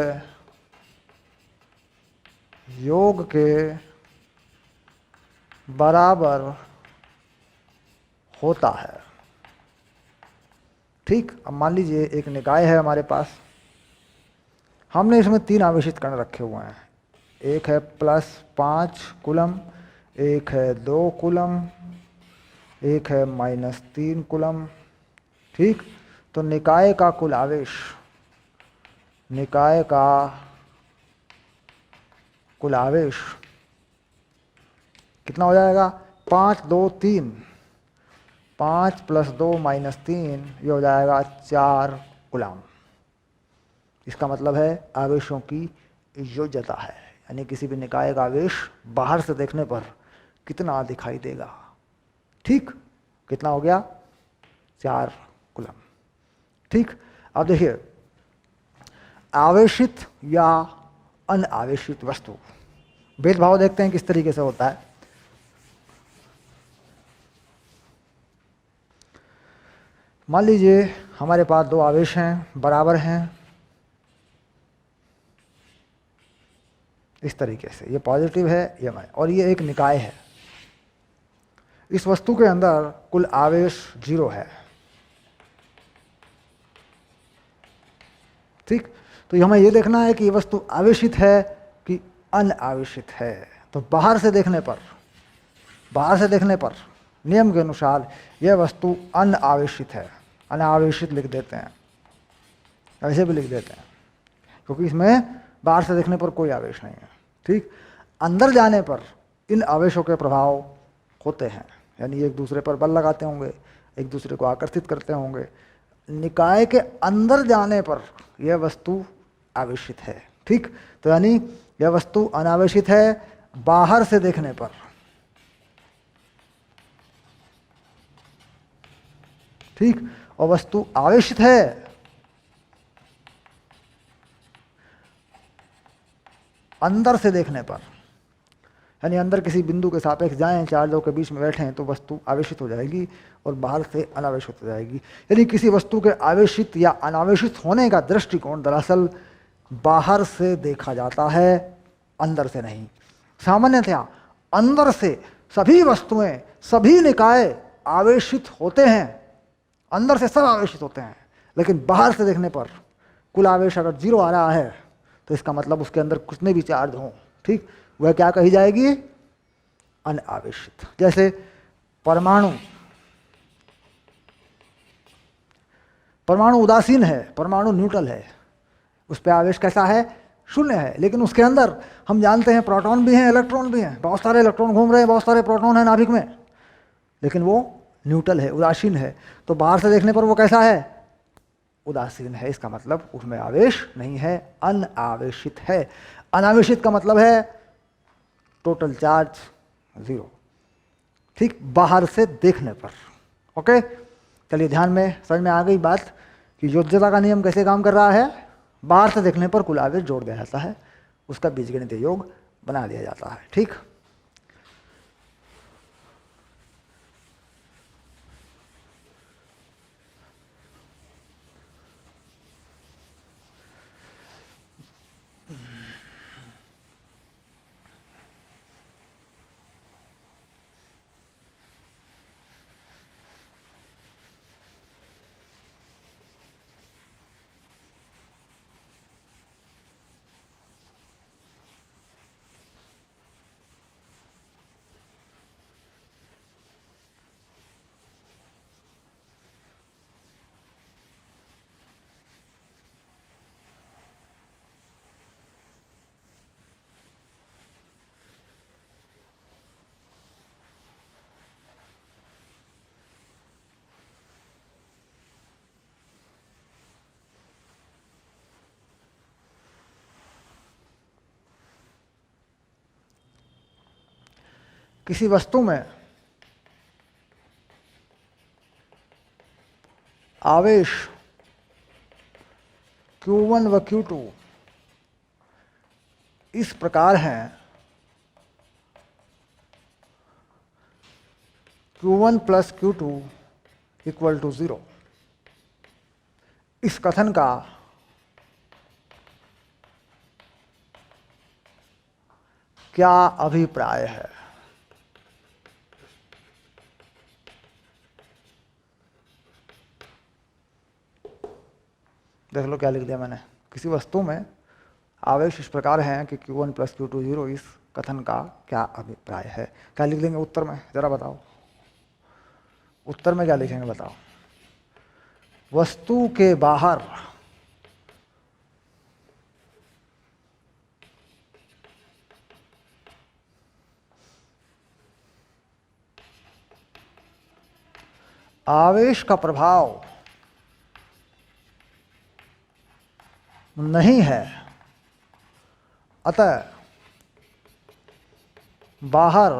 योग के बराबर होता है। ठीक, अब मान लीजिए एक निकाय है हमारे पास, हमने इसमें 3 आवेशित कण रखे हुए हैं। एक है +5 कूलम, एक है 2 कूलम, एक है -3 कूलम। ठीक, तो निकाय का कुल आवेश, निकाय का कुल आवेश कितना हो जाएगा? 5 2 3, 5 + 2 -3, ये हो जाएगा 4 कूलम। इसका मतलब है आवेशों की योज्यता है, यानी किसी भी निकाय का आवेश बाहर से देखने पर कितना दिखाई देगा। ठीक, कितना हो गया? 4 कूलम। ठीक, अब देखिए आवेशित या अनावेशित वस्तु, भेदभाव देखते हैं किस तरीके से होता है। मान लीजिए हमारे पास 2 आवेश हैं, बराबर हैं, इस तरीके से, ये पॉजिटिव है ये माइनस, और ये एक निकाय है। इस वस्तु के अंदर कुल आवेश 0 है। ठीक, तो हमें ये देखना है कि ये वस्तु आवेशित है कि अनावेशित है। तो बाहर से देखने पर नियम के अनुसार यह वस्तु अनावेशित है, अनावेशित लिख देते हैं, ऐसे भी लिख देते हैं, क्योंकि इसमें बाहर से देखने पर कोई आवेश नहीं है। ठीक, अंदर जाने पर इन आवेशों के प्रभाव होते हैं, यानी एक दूसरे पर बल लगाते होंगे, एक दूसरे को आकर्षित करते होंगे। निकाय के अंदर जाने पर यह वस्तु आवेशित है। ठीक, तो यानी यह वस्तु अनावेशित है बाहर से देखने पर। ठीक, और वस्तु आवेशित है अंदर से देखने पर, यानी अंदर किसी बिंदु के सापेक्ष जाएं, 4 लोग के बीच में बैठे हैं तो वस्तु आवेशित हो जाएगी और बाहर से अनावेशित हो जाएगी। यानी किसी वस्तु के आवेशित या अनावेशित होने का दृष्टिकोण दरअसल बाहर से देखा जाता है, अंदर से नहीं। सामान्यतया अंदर से सभी वस्तुएं, सभी निकाय आवेशित होते हैं, अंदर से सब आवेशित होते हैं, लेकिन बाहर से देखने पर कुल आवेश अगर 0 आ रहा है तो इसका मतलब उसके अंदर कितने भी चार्ज हों, ठीक, वह क्या कही जाएगी? अनावेशित। जैसे परमाणु उदासीन है, परमाणु न्यूट्रल है, उस पर आवेश कैसा है? 0 है, लेकिन उसके अंदर हम जानते हैं प्रोटॉन भी हैं, इलेक्ट्रॉन भी हैं, बहुत सारे इलेक्ट्रॉन घूम रहे हैं, बहुत सारे प्रोटॉन हैं नाभिक में, लेकिन वो न्यूट्रल है, उदासीन है। तो बाहर से देखने पर वो कैसा है? उदासीन है। इसका मतलब उसमें आवेश नहीं है, अनावेशित है। अनावेशित का मतलब है टोटल चार्ज 0। ठीक, बाहर से देखने पर। ओके, चलिए ध्यान में समझ में आ गई बात कि योज्यता का नियम कैसे काम कर रहा है। बाहर से देखने पर कुल आवेश जोड़ दिया जाता है, उसका बीजगणितीय योग बना दिया जाता है। ठीक, किसी वस्तु में आवेश Q1 व Q2 इस प्रकार हैं, Q1 plus Q2 equal to 0। इस कथन का क्या अभिप्राय है? देख लो क्या लिख दिया मैंने। किसी वस्तु में आवेश इस प्रकार हैं कि Q1 प्लस Q2 0, इस कथन का क्या अभिप्राय है? क्या लिख देंगे उत्तर में, जरा बताओ, उत्तर में क्या लिखेंगे बताओ। वस्तु के बाहर आवेश का प्रभाव नहीं है, अतः बाहर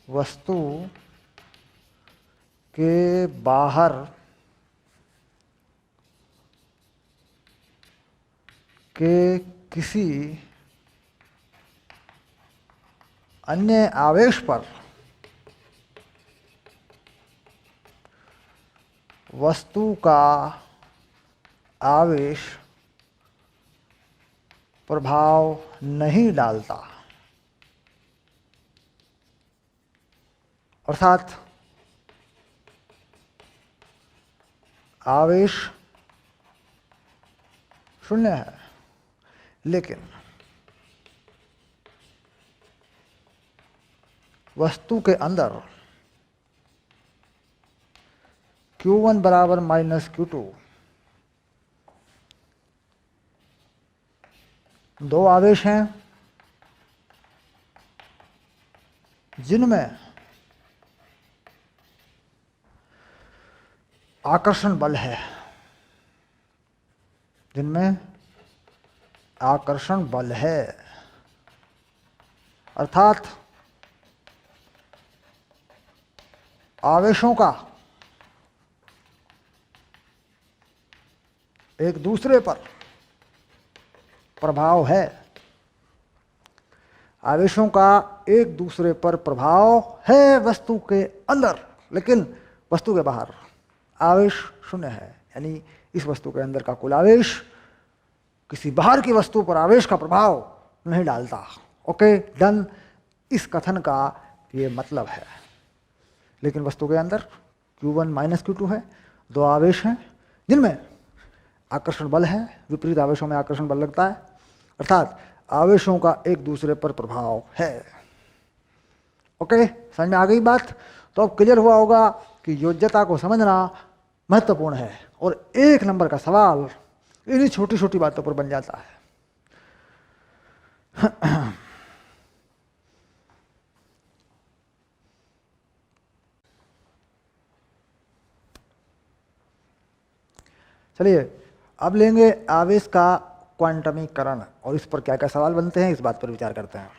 वस्तु के बाहर के किसी अन्य आवेश पर वस्तु का आवेश प्रभाव नहीं डालता, अर्थात आवेश शून्य है, लेकिन वस्तु के अंदर Q1 बराबर माइनस Q2 दो आवेश हैं जिनमें आकर्षण बल है, अर्थात आवेशों का एक दूसरे पर प्रभाव है, आवेशों का एक दूसरे पर प्रभाव है वस्तु के अंदर, लेकिन वस्तु के बाहर आवेश शून्य है। यानी इस वस्तु के अंदर का कुल आवेश किसी बाहर की वस्तु पर आवेश का प्रभाव नहीं डालता। Okay, done. इस कथन का ये मतलब है। लेकिन वस्तु के अंदर Q1 माइनस Q2 है, दो आवेश हैं जिनमें आकर्षण बल है, विपरीत आवेशों में आकर्षण बल लगता है, अर्थात आवेशों का एक दूसरे पर प्रभाव है। ओके, समझ में आ गई बात? तो अब क्लियर हुआ होगा कि योज्यता को समझना महत्वपूर्ण है और 1 नंबर का सवाल इन्हीं छोटी छोटी बातों पर बन जाता है। चलिए अब लेंगे आवेश का क्वांटमीकरण और इस पर क्या क्या सवाल बनते हैं, इस बात पर विचार करते हैं।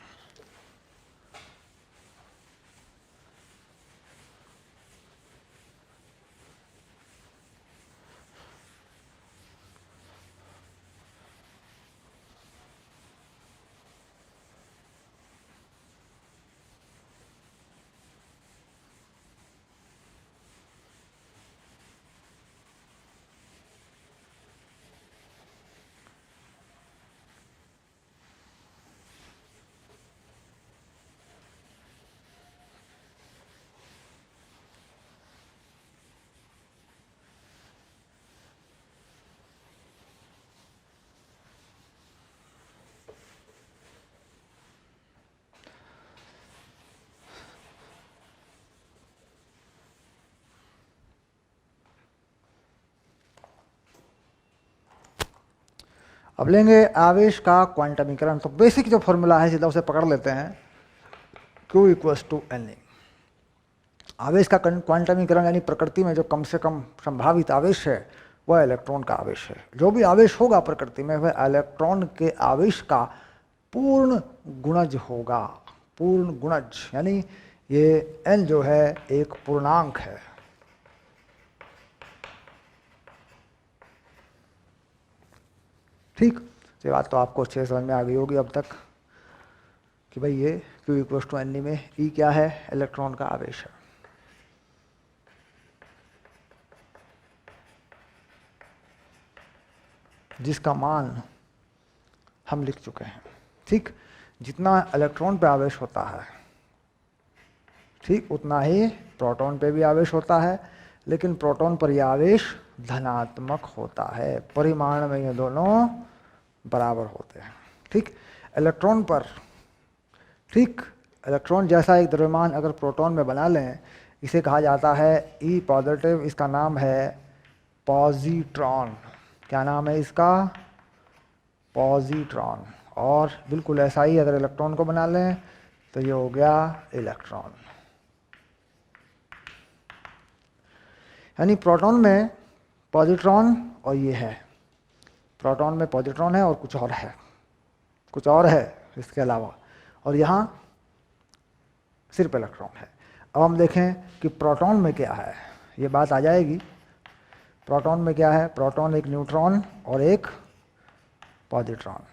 अब लेंगे आवेश का क्वांटमीकरण। तो बेसिक जो फॉर्मूला है सीधा उसे पकड़ लेते हैं, Q इक्वल्स टू NE। आवेश का क्वांटमीकरण यानी प्रकृति में जो कम से कम संभावित आवेश है वह इलेक्ट्रॉन का आवेश है। जो भी आवेश होगा प्रकृति में वह इलेक्ट्रॉन के आवेश का पूर्ण गुणज होगा। पूर्ण गुणज यानी ये n जो है एक पूर्णांक है। ठीक, ये बात तो आपको अच्छे से समझ में आ गई होगी अब तक कि भाई ये Q इक्वल्स टू NE में E क्या है? इलेक्ट्रॉन का आवेश है। जिसका मान हम लिख चुके हैं। ठीक, जितना इलेक्ट्रॉन पे आवेश होता है ठीक उतना ही प्रोटॉन पे भी आवेश होता है, लेकिन प्रोटॉन पर यह आवेश धनात्मक होता है। परिमाण में ये दोनों बराबर होते हैं। ठीक, इलेक्ट्रॉन पर ठीक इलेक्ट्रॉन जैसा एक द्रव्यमान अगर प्रोटॉन में बना लें, इसे कहा जाता है E पॉजिटिव। इसका नाम है पॉजिट्रॉन। क्या नाम है इसका? पॉजिट्रॉन। और बिल्कुल ऐसा ही अगर इलेक्ट्रॉन को बना लें तो ये हो गया इलेक्ट्रॉन। यानी प्रोटॉन में पॉजिट्रॉन और ये है, प्रोटॉन में पॉजिट्रॉन है और कुछ और है, कुछ और है इसके अलावा, और यहाँ सिर्फ इलेक्ट्रॉन है। अब हम देखें कि प्रोटॉन में क्या है, ये बात आ जाएगी। प्रोटॉन में क्या है, प्रोटॉन एक न्यूट्रॉन और एक पॉजिट्रॉन,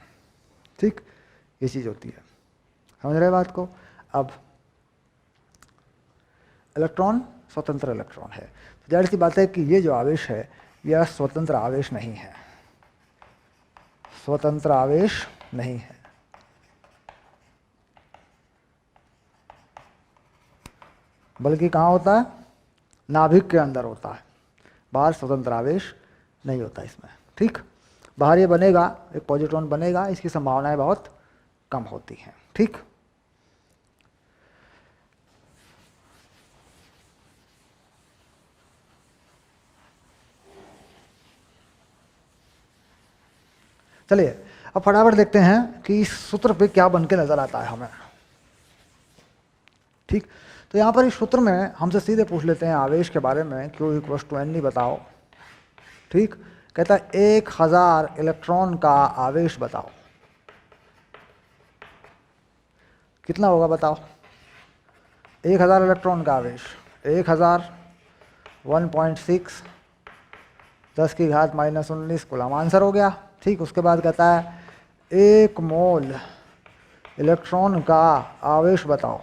ठीक, ये चीज़ होती है, समझ रहे बात को। अब इलेक्ट्रॉन स्वतंत्र इलेक्ट्रॉन है, तो जाहिर सी बात है कि ये जो आवेश है यह स्वतंत्र आवेश नहीं है, स्वतंत्र आवेश नहीं है। बल्कि कहाँ होता है, नाभिक के अंदर होता है, बाहर स्वतंत्र आवेश नहीं होता इसमें, ठीक। बाहर ये बनेगा, एक पॉजिट्रॉन बनेगा, इसकी संभावनाएं बहुत कम होती हैं, ठीक। चलिए अब फटाफट देखते हैं कि इस सूत्र पे क्या बन के नजर आता है हमें, ठीक। तो यहाँ पर इस सूत्र में हमसे सीधे पूछ लेते हैं आवेश के बारे में, Q = N बताओ, ठीक। कहता है 1000 इलेक्ट्रॉन का आवेश बताओ, कितना होगा बताओ। 1000 इलेक्ट्रॉन का आवेश, 1000 1.6 10⁻⁻19 कूलम, आंसर हो गया, ठीक। उसके बाद कहता है 1 मोल इलेक्ट्रॉन का आवेश बताओ,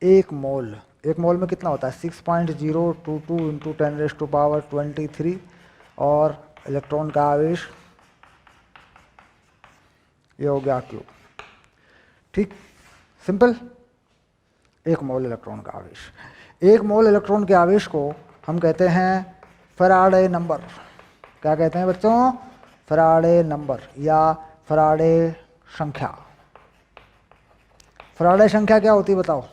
1 मोल, 1 मोल में कितना होता है 6.022 × 10⁻23 और इलेक्ट्रॉन का आवेश ये हो गया Q, ठीक, सिंपल। 1 मोल इलेक्ट्रॉन का आवेश, 1 मोल इलेक्ट्रॉन के आवेश को हम कहते हैं फैराडे नंबर। क्या कहते हैं बच्चों, फैराडे नंबर या फैराडे संख्या। फैराडे संख्या क्या होती है बताओ,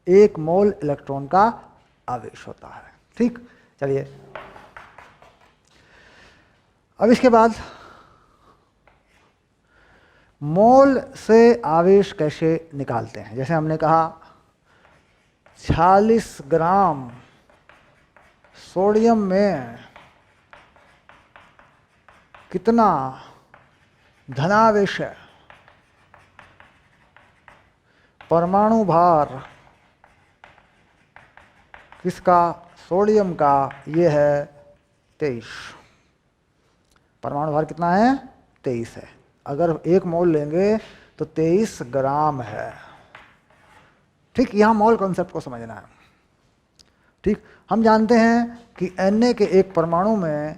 1 मोल इलेक्ट्रॉन का आवेश होता है, ठीक। चलिए अब इसके बाद मोल से आवेश कैसे निकालते हैं। जैसे हमने कहा 46 ग्राम सोडियम में कितना धनावेश है, परमाणु भार किसका, सोडियम का, ये है 23। परमाणु भार कितना है 23 है। अगर 1 मोल लेंगे तो 23 ग्राम है, ठीक। यहाँ मोल कॉन्सेप्ट को समझना है, ठीक। हम जानते हैं कि Na के एक परमाणु में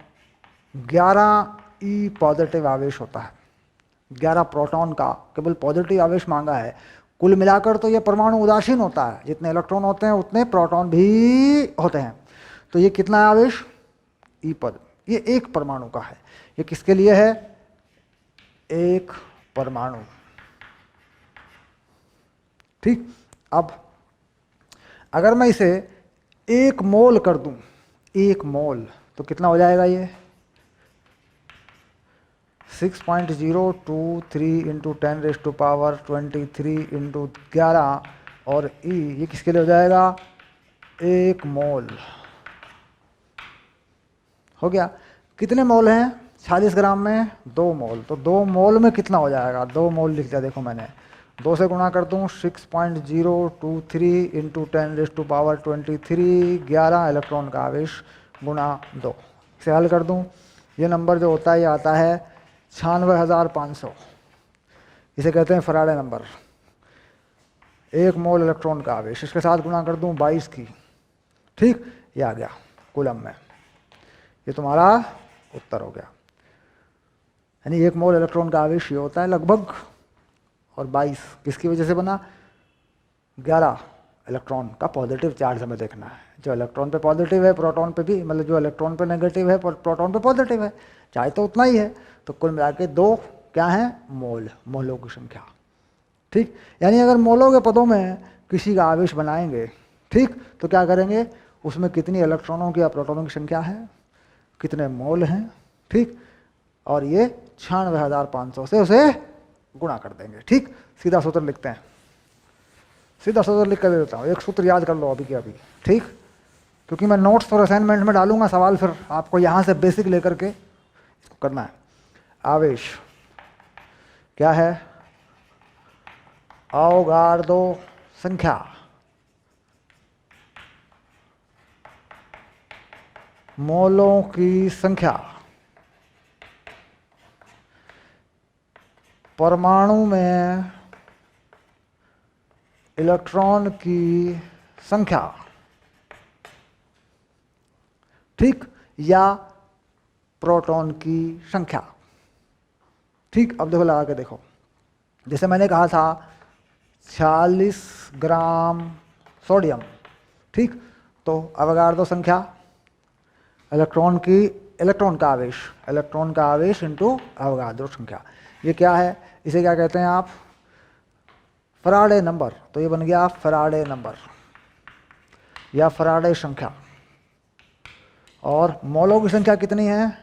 11 E पॉजिटिव आवेश होता है, 11 प्रोटॉन का केवल पॉजिटिव आवेश मांगा है। कुल मिलाकर तो ये परमाणु उदासीन होता है, जितने इलेक्ट्रॉन होते हैं उतने प्रोटॉन भी होते हैं। तो ये कितना है आवेश E पद, ये एक परमाणु का है। ये किसके लिए है, एक परमाणु, ठीक। अब अगर मैं इसे 1 मोल कर दूं, 1 मोल, तो कितना हो जाएगा ये 6.023 × 10⁻23 × 11 और E ये किसके लिए हो जाएगा 1 मोल, हो गया। कितने मोल हैं 46 ग्राम में 2 मोल, तो 2 मोल में कितना हो जाएगा, 2 मोल लिख दिया, देखो मैंने 2 से गुणा कर दूं 6.023 × 10⁻23 11 इलेक्ट्रॉन का आवेश गुणा 2 से हल कर दूं, ये नंबर जो होता है ये आता है 96,500। इसे कहते हैं फैराडे नंबर। 1 मोल इलेक्ट्रॉन का आवेश, इसके साथ गुणा कर दूं 22 की, ठीक, ये आ गया कूलम में। ये तुम्हारा उत्तर हो गया, यानी 1 मोल इलेक्ट्रॉन का आवेश ये होता है लगभग, और 22 किसकी वजह से बना, 11 इलेक्ट्रॉन का पॉजिटिव चार्ज हमें देखना है। जो इलेक्ट्रॉन पे पॉजिटिव है प्रोटॉन पे भी, मतलब जो इलेक्ट्रॉन पे नेगेटिव है प्रोटॉन पे पॉजिटिव है, चाहे तो उतना ही है। तो कुल मिला के 2 क्या है मोल, मोलों की संख्या, ठीक। यानी अगर मोलों के पदों में किसी का आवेश बनाएंगे, ठीक, तो क्या करेंगे, उसमें कितनी इलेक्ट्रॉनों की या प्रोटॉनों की संख्या है, कितने मोल हैं, ठीक, और ये 96,500 से उसे गुणा कर देंगे, ठीक। सीधा सूत्र लिखते हैं, सीधा सूत्र लिख कर दे देता हूँ, एक सूत्र याद कर लो अभी के अभी, ठीक। क्योंकि मैं नोट्स और असाइनमेंट में डालूंगा सवाल, फिर आपको यहाँ से बेसिक लेकर के इसको करना है। आवेश क्या है? अवगाद्रो संख्या, मोलों की संख्या, परमाणु में इलेक्ट्रॉन की संख्या, ठीक, या प्रोटॉन की संख्या। ठीक, अब देखो लगा के देखो, जैसे मैंने कहा था 40 ग्राम सोडियम, ठीक, तो अवगाद्रो संख्या, इलेक्ट्रॉन का आवेश इंटू अवगाद्रो संख्या, ये क्या है? इसे क्या कहते हैं आप? Faraday number. तो ये बन गया फैराडे नंबर या फैराडे संख्या। और मोलों की संख्या कितनी है?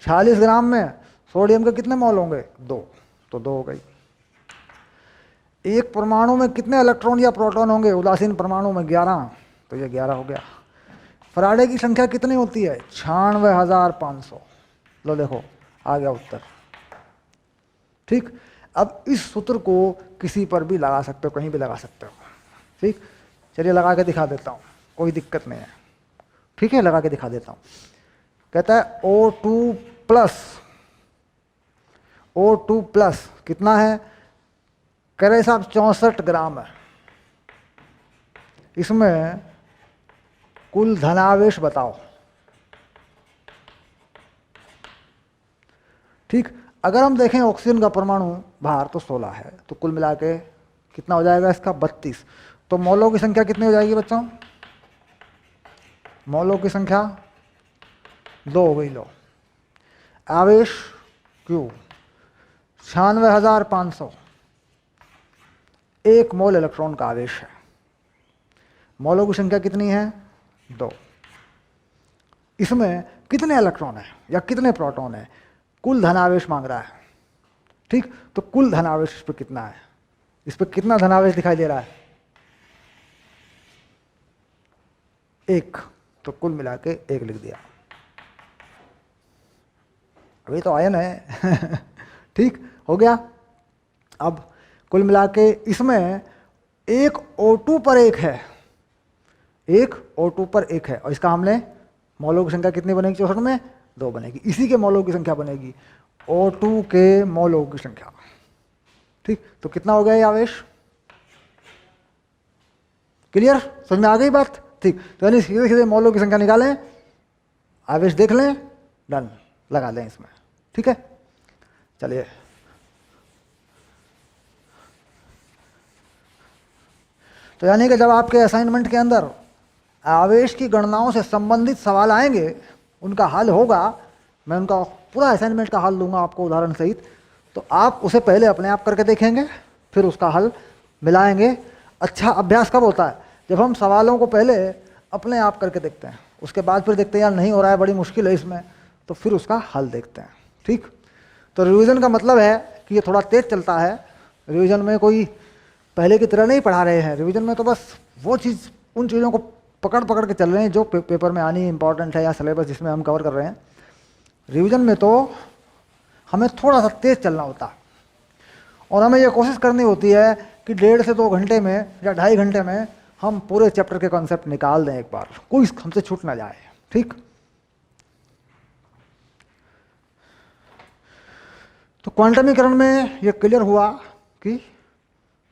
40 ग्राम में सोडियम के कितने मोल होंगे? 2, तो 2 हो गई। एक परमाणु में कितने इलेक्ट्रॉन या प्रोटॉन होंगे? उदासीन परमाणु में 11, तो ये 11 हो गया। फैराडे की संख्या कितनी होती है? 96,500। लो देखो आ गया उत्तर। ठीक, अब इस सूत्र को किसी पर भी लगा सकते हो, कहीं भी लगा सकते हो। ठीक, चलिए लगा के दिखा देता हूँ, कोई दिक्कत नहीं है। ठीक है, लगा के दिखा देता हूँ। कहता है O2 प्लस कितना है? कह रहे साहब 64 ग्राम है। इसमें कुल धनावेश बताओ। ठीक, अगर हम देखें ऑक्सीजन का परमाणु भार तो 16 है, तो कुल मिला के कितना हो जाएगा इसका? 32। तो मोलों की संख्या कितनी हो जाएगी बच्चों? मोलों की संख्या 2 हो गई। लो, आवेश Q 96,500, 1 मोल इलेक्ट्रॉन का आवेश है। मोलों की संख्या कितनी है? 2। इसमें कितने इलेक्ट्रॉन है या कितने प्रोटॉन है? कुल धनावेश मांग रहा है। ठीक, तो कुल धनावेश इस पर कितना है? इस पर कितना धनावेश दिखाई दे रहा है? 1, तो कुल मिला के 1 लिख दिया। अभी तो आयन है। ठीक, हो गया। अब कुल मिला के इसमें एक O2 पर 1 है, एक O2 पर 1 है, और इसका हमने मोलों की संख्या कितनी बनेगी? 64 में 2 बनेगी। इसी के मोलों की संख्या बनेगी O2 के मोलों की संख्या। ठीक, तो कितना हो गया ये आवेश? क्लियर? समझ में आ गई बात? ठीक, तो यानी सीधे सीधे मोलों की संख्या निकालें, आवेश देख लें, डन, लगा लें इसमें। ठीक है, चलिए तो यानी कि जब आपके असाइनमेंट के अंदर आवेश की गणनाओं से संबंधित सवाल आएंगे, उनका हल होगा, मैं उनका पूरा असाइनमेंट का हल दूंगा आपको उदाहरण सहित, तो आप उसे पहले अपने आप करके देखेंगे, फिर उसका हल मिलाएंगे। अच्छा अभ्यास कब होता है? जब हम सवालों को पहले अपने आप करके देखते हैं, उसके बाद फिर देखते हैं यार नहीं हो रहा है, बड़ी मुश्किल है इसमें, तो फिर उसका हल देखते हैं। ठीक, तो रिवीजन का मतलब है कि ये थोड़ा तेज चलता है। रिवीजन में कोई पहले की तरह नहीं पढ़ा रहे हैं, रिवीजन में तो बस वो चीज़, उन चीज़ों को पकड़ पकड़ के चल रहे हैं जो पेपर में आनी इंपॉर्टेंट है या सिलेबस जिसमें हम कवर कर रहे हैं। रिवीजन में तो हमें थोड़ा सा तेज चलना होता है, और हमें ये कोशिश करनी होती है कि 1.5 से 2 घंटे में या 2.5 घंटे में हम पूरे चैप्टर के कॉन्सेप्ट निकाल दें, एक बार कोई हमसे छूट ना जाए। ठीक, तो क्वांटमीकरण में ये क्लियर हुआ कि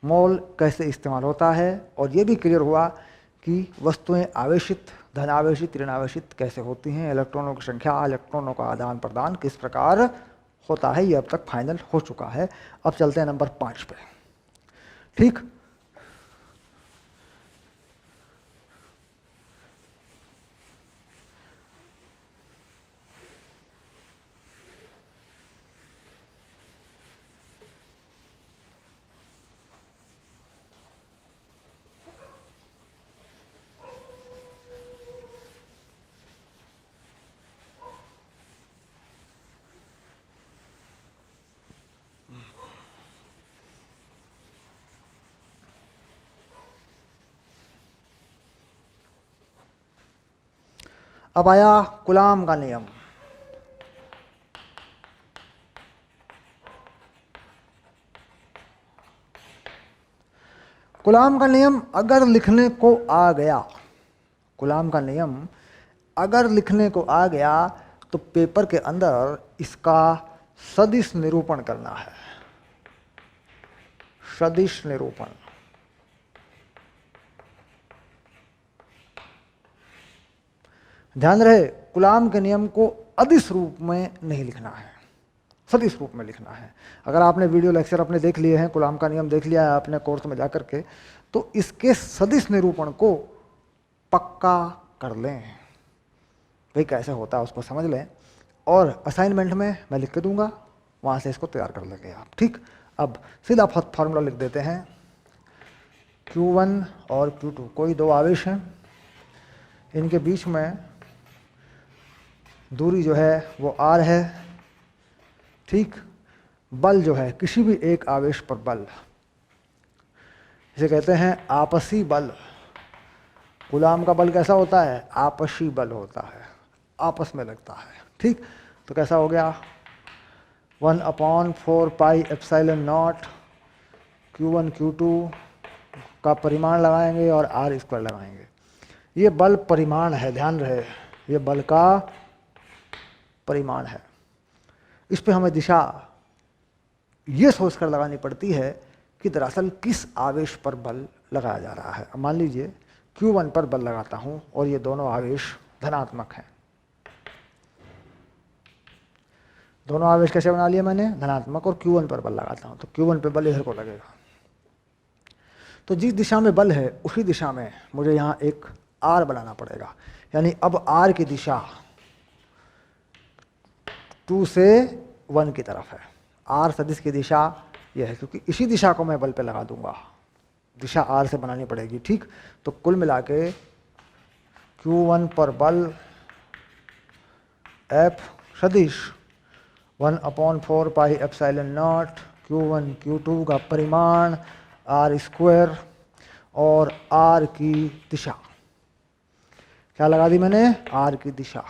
मोल कैसे इस्तेमाल होता है, और ये भी क्लियर हुआ कि वस्तुएं आवेशित, धनावेशित, ऋणावेशित कैसे होती हैं, इलेक्ट्रॉनों की संख्या, इलेक्ट्रॉनों का आदान प्रदान किस प्रकार होता है, ये अब तक फाइनल हो चुका है। अब चलते हैं नंबर 5 पे। ठीक, अब आया कूलाम का नियम। कूलाम का नियम अगर लिखने को आ गया, कूलाम का नियम अगर लिखने को आ गया तो पेपर के अंदर इसका सदिश निरूपण करना है। सदिश निरूपण, ध्यान रहे कूलाम के नियम को अदिश रूप में नहीं लिखना है, सदिश रूप में लिखना है। अगर आपने वीडियो लेक्चर अपने देख लिए हैं, कूलाम का नियम देख लिया है अपने कोर्स में जाकर के, तो इसके सदिश निरूपण को पक्का कर लें, भाई कैसे होता है उसको समझ लें, और असाइनमेंट में मैं लिख के दूंगा, वहाँ से इसको तैयार कर लेंगे आप। ठीक, अब सीधा फार्मूला लिख देते हैं। Q1 और Q2 कोई दो आवेश हैं, इनके बीच में दूरी जो है वो R है। ठीक, बल जो है किसी भी एक आवेश पर बल, इसे कहते हैं आपसी बल। कूलाम का बल कैसा होता है? आपसी बल होता है, आपस में लगता है। ठीक, तो कैसा हो गया? 1/4 pi epsilon not Q1 Q2 का परिमाण लगाएंगे और R स्क्वायर लगाएंगे। ये बल परिमाण है, ध्यान रहे, ये बल का परिमाण है। इस पे हमें दिशा ये सोचकर लगानी पड़ती है कि दरअसल किस आवेश पर बल लगाया जा रहा है। मान लीजिए Q1 पर बल लगाता हूं और ये दोनों आवेश धनात्मक हैं। दोनों आवेश कैसे बना लिए मैंने? धनात्मक। और Q1 पर बल लगाता हूं तो Q1 पे बल इधर को लगेगा। तो जिस दिशा में बल है उसी दिशा में मुझे यहाँ एक R बनाना पड़ेगा। यानी अब R की दिशा 2 से 1 की तरफ है। R सदिश की दिशा यह है, क्योंकि इसी दिशा को मैं बल पे लगा दूंगा, दिशा R से बनानी पड़ेगी। ठीक, तो कुल मिला के Q1 पर बल F सदिश 1/4 pi epsilon not Q1 Q2 का परिमाण R स्क्वायर और R की दिशा, क्या लगा दी मैंने? R की दिशा।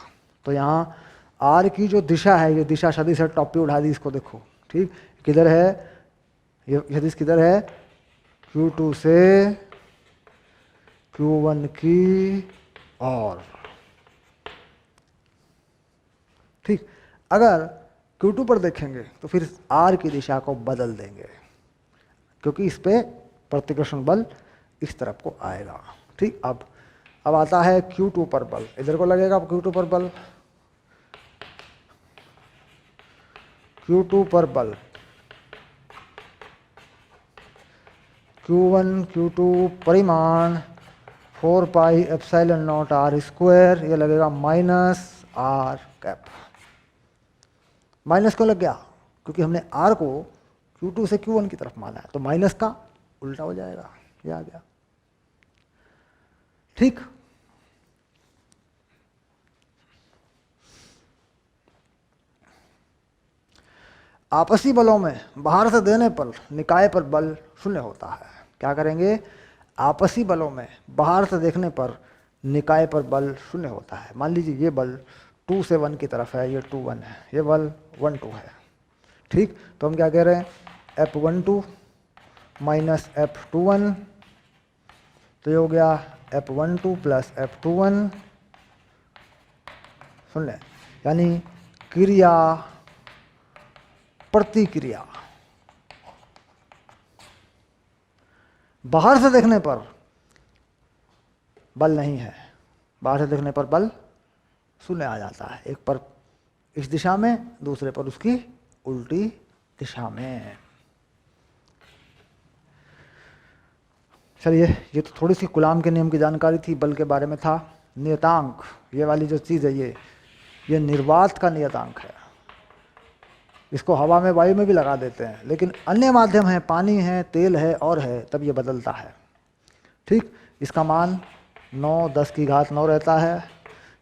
तो यहाँ R की जो दिशा है, ये दिशा सदिश है, टॉप पे उठा दी इसको, देखो। ठीक, किधर है ये सदिश? किधर है? Q2 से Q1 की और। ठीक, अगर Q2 पर देखेंगे तो फिर R की दिशा को बदल देंगे, क्योंकि इस पे प्रतिकर्षण बल इस तरफ को आएगा। ठीक, अब आता है Q2 पर बल, इधर को लगेगा Q2 पर बल। Q2 पर बल Q1 Q2 परिमाण 4 pi epsilon not R square, ये लगेगा माइनस R कैप। माइनस क्यों लग गया? क्योंकि हमने R को Q2 से Q1 की तरफ माना है, तो माइनस का उल्टा हो जाएगा, ये आ गया। ठीक, आपसी बलों में बाहर से देने पर निकाय पर बल शून्य होता है। क्या करेंगे? आपसी बलों में बाहर से देखने पर निकाय पर बल शून्य होता है। मान लीजिए ये बल 2 से 1 की तरफ है, ये 2 1 है, ये बल 1 2 है। ठीक, तो हम क्या कह रहे हैं? F12 माइनस F21, तो ये हो गया F12 प्लस F21 शून्य। यानी क्रिया प्रतिक्रिया बाहर से देखने पर बल नहीं है, बाहर से देखने पर बल शून्य आ जाता है, एक पर इस दिशा में, दूसरे पर उसकी उल्टी दिशा में। चलिए, ये तो थोड़ी सी कूलाम के नियम की जानकारी थी, बल के बारे में था। नियतांक, ये वाली जो चीज़ है, ये निर्वात का नियतांक है। इसको हवा में, वायु में भी लगा देते हैं, लेकिन अन्य माध्यम है, पानी है, तेल है और है, तब ये बदलता है। ठीक, इसका मान 9 10 की घात 9 रहता है,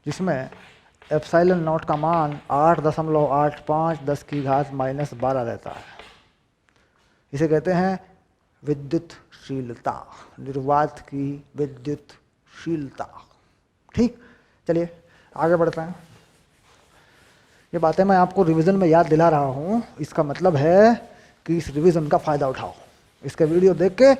जिसमें एप्सिलॉन नॉट का मान 8.85 10 की घात -12 रहता है। इसे कहते हैं विद्युतशीलता, निर्वात की विद्युतशीलता। ठीक, चलिए आगे बढ़ते हैं। ये बातें मैं आपको रिवीजन में याद दिला रहा हूँ, इसका मतलब है कि इस रिवीजन का फ़ायदा उठाओ, इसके वीडियो देख के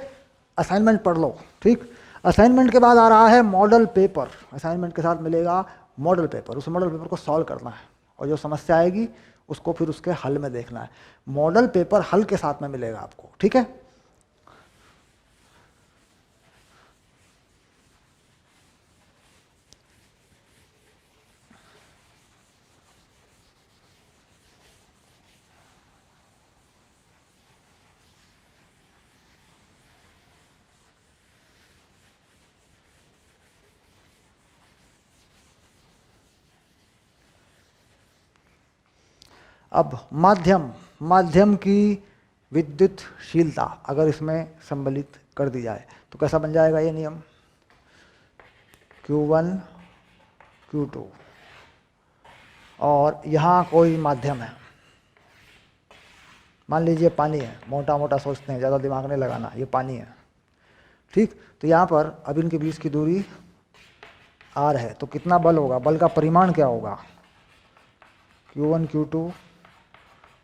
असाइनमेंट पढ़ लो। ठीक, असाइनमेंट के बाद आ रहा है मॉडल पेपर। असाइनमेंट के साथ मिलेगा मॉडल पेपर, उस मॉडल पेपर को सॉल्व करना है और जो समस्या आएगी उसको फिर उसके हल में देखना है। मॉडल पेपर हल के साथ में मिलेगा आपको, ठीक है। अब माध्यम की विद्युतशीलता अगर इसमें सम्मिलित कर दी जाए तो कैसा बन जाएगा ये नियम, Q1 Q2, और यहाँ कोई माध्यम है, मान लीजिए पानी है, मोटा मोटा सोचते हैं, ज़्यादा दिमाग नहीं लगाना, ये पानी है। ठीक, तो यहाँ पर अब इनके बीच की दूरी R है, तो कितना बल होगा, बल का परिमाण क्या होगा, Q1 Q2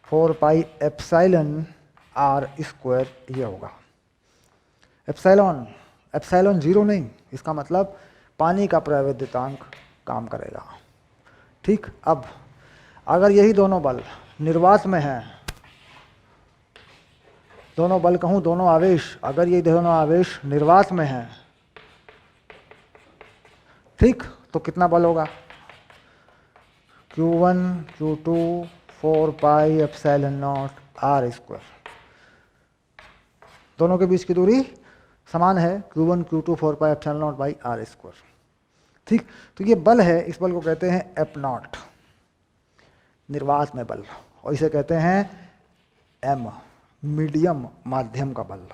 4 pi epsilon R square ये होगा। एप्साइलॉन जीरो नहीं, इसका मतलब पानी का प्रवैद्युतांक काम करेगा। ठीक, अब अगर यही दोनों बल निर्वात में हैं, दोनों बल कहूँ दोनों आवेश, अगर ये दोनों आवेश निर्वात में हैं, ठीक, तो कितना बल होगा, Q1 Q2 4 pi epsilon not R square. दोनों के बीच की दूरी समान है, Q1 Q2 4 pi epsilon not by R square. ठीक, तो ये बल है, इस बल को कहते हैं एफ नॉट, निर्वात में बल, और इसे कहते हैं M, मीडियम माध्यम का बल।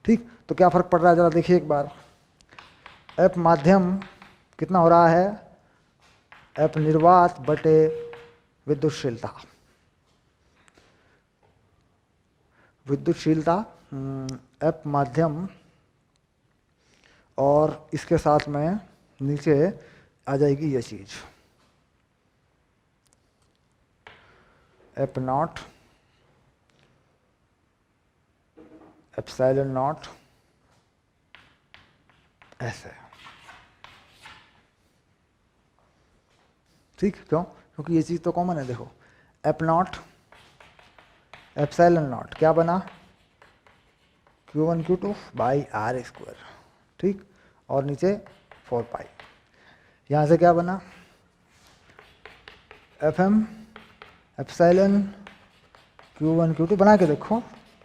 ठीक, तो क्या फर्क पड़ रहा है जरा देखिए एक बार, एफ माध्यम कितना हो रहा है, एफ निर्वात बटे विद्युतशीलता, एफ माध्यम, और इसके साथ में नीचे आ जाएगी ये चीज एफ नॉट एप्सिलॉन नॉट ऐसे। ठीक, क्यों, क्योंकि ये चीज़ तो कॉमन है, देखो एफ नॉट एप्सिलॉन नॉट क्या बना, Q1 Q2 by R square. ठीक, और नीचे 4 पाई, यहाँ से क्या बना, FM एप्सिलॉन Q1 Q2 बना के देखो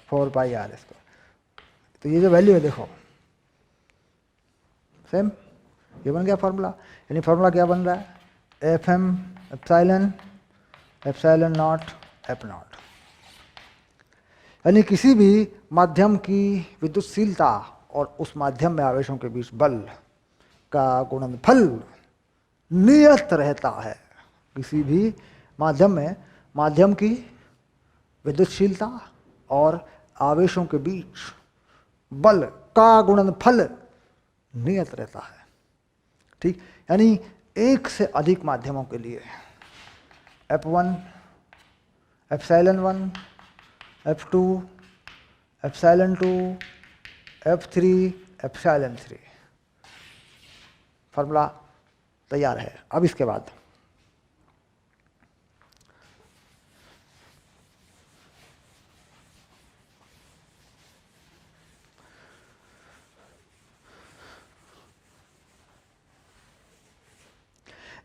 4 पाई R स्क्वायर। तो ये जो वैल्यू है देखो सेम, ये बन गया फार्मूला। यानी फार्मूला क्या बन रहा है, FM epsilon not F not. यानी किसी भी माध्यम की विद्युतशीलता और उस माध्यम में आवेशों के बीच बल का गुणनफल नियत रहता है। किसी भी माध्यम में माध्यम की विद्युतशीलता और आवेशों के बीच बल का गुणनफल नियत रहता है। ठीक, यानी एक से अधिक माध्यमों के लिए F1 epsilon 1, F2 epsilon 2, F3 epsilon 3, formula तैयार है। अब इसके बाद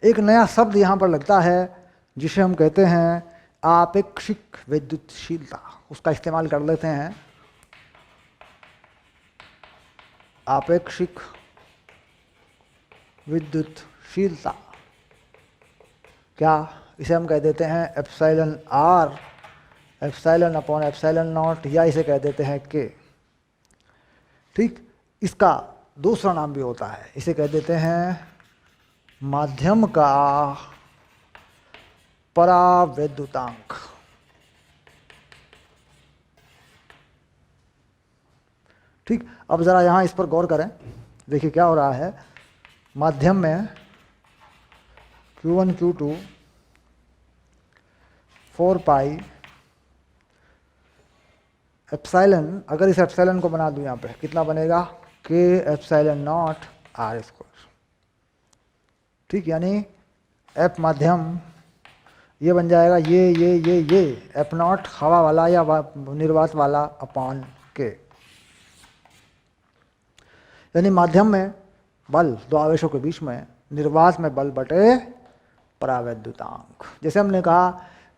एक नया शब्द यहाँ पर लगता है जिसे हम कहते हैं आपेक्षिक विद्युतशीलता, उसका इस्तेमाल कर लेते हैं। आपेक्षिक विद्युतशीलता, क्या इसे हम कह देते हैं epsilon R epsilon upon epsilon not, या इसे कह देते हैं K। ठीक, इसका दूसरा नाम भी होता है, इसे कह देते हैं माध्यम का परावैद्युतांक। ठीक, अब जरा यहाँ इस पर गौर करें, देखिए क्या हो रहा है, माध्यम में Q1 Q2 4 पाई एप्सिलॉन, अगर इस एप्सिलॉन को बना दूं यहाँ पे कितना बनेगा, K epsilon not R square. ठीक, यानी एफ माध्यम ये बन जाएगा ये एफ नॉट हवा वाला या निर्वात वाला अपॉन के, यानी माध्यम में बल दो आवेशों के बीच में निर्वात में बल बटे परावैद्युतांक। जैसे हमने कहा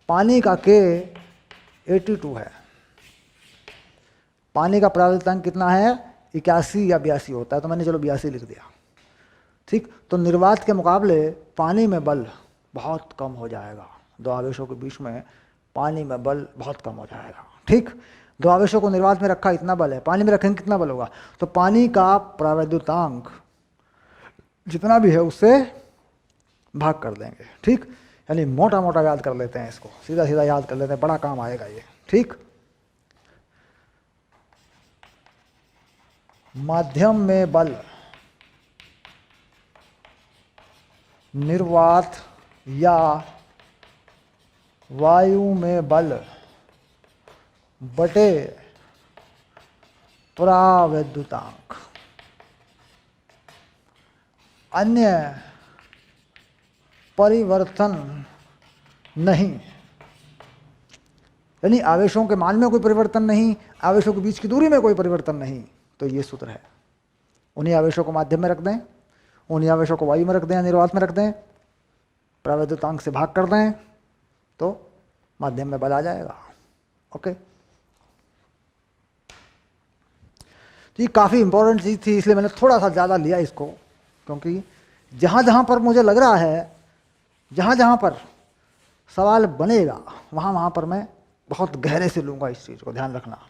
पानी का के 82 है, पानी का परावैद्युतांक कितना है 81 या 82 होता है, तो मैंने चलो 82 लिख दिया। ठीक, तो निर्वात के मुकाबले पानी में बल बहुत कम हो जाएगा, दो आवेशों के बीच में पानी में बल बहुत कम हो जाएगा। ठीक, दो आवेशों को निर्वात में रखा इतना बल है, पानी में रखेंगे कितना बल होगा, तो पानी का परावैद्युतांक जितना भी है उससे भाग कर देंगे। ठीक, यानी मोटा मोटा याद कर लेते हैं इसको, सीधा सीधा याद कर लेते हैं, बड़ा काम आएगा ये। ठीक, माध्यम में बल निर्वात या वायु में बल बटे परावैद्युतांक, अन्य परिवर्तन नहीं, यानी आवेशों के मान में कोई परिवर्तन नहीं, आवेशों के बीच की दूरी में कोई परिवर्तन नहीं, तो ये सूत्र है। उन्हीं आवेशों को माध्यम में रख दें, उन्हीं आवेशों को वायु में रख दें या निर्वात में रख दें, परावैद्युतांक से भाग कर दें, तो माध्यम में बल आ जाएगा। ओके, तो ये काफ़ी इंपॉर्टेंट चीज़ थी, इसलिए मैंने थोड़ा सा ज़्यादा लिया इसको, क्योंकि जहाँ जहाँ पर मुझे लग रहा है, जहाँ जहाँ पर सवाल बनेगा वहाँ वहाँ पर मैं बहुत गहरे से लूँगा, इस चीज़ को ध्यान रखना।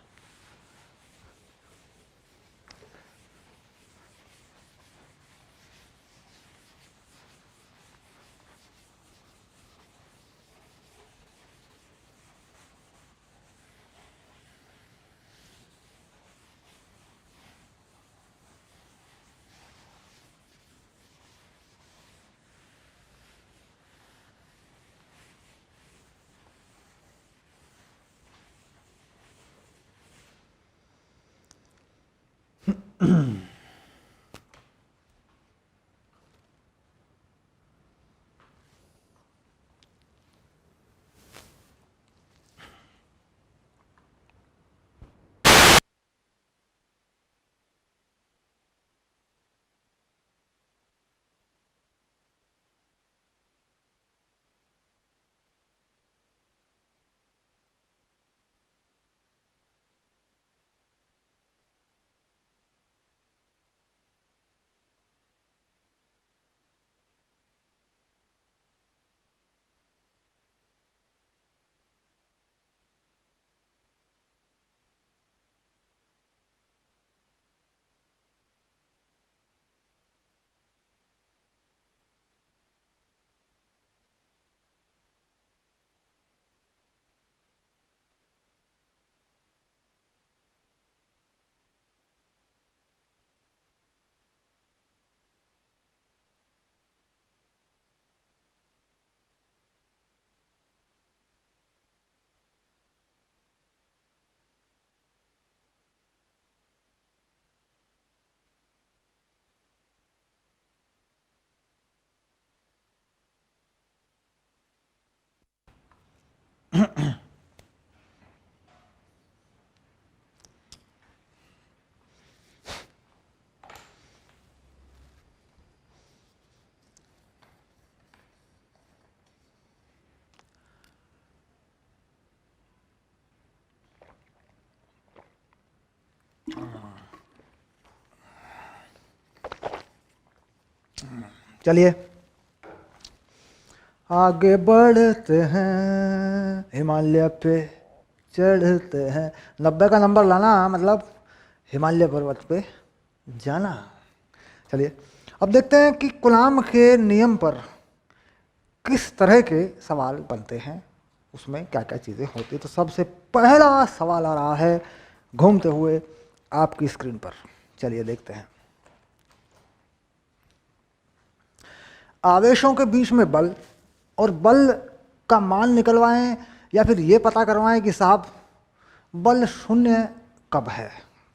चलिए आगे बढ़ते हैं, हिमालय पे चढ़ते हैं। 90 का नंबर लाना मतलब हिमालय पर्वत पे जाना। चलिए अब देखते हैं कि कूलाम के नियम पर किस तरह के सवाल बनते हैं, उसमें क्या क्या चीज़ें होती हैं। तो सबसे पहला सवाल आ रहा है घूमते हुए आपकी स्क्रीन पर। चलिए देखते हैं। आवेशों के बीच में बल, और बल का मान निकलवाएं या फिर ये पता करवाएं कि साहब बल शून्य कब है।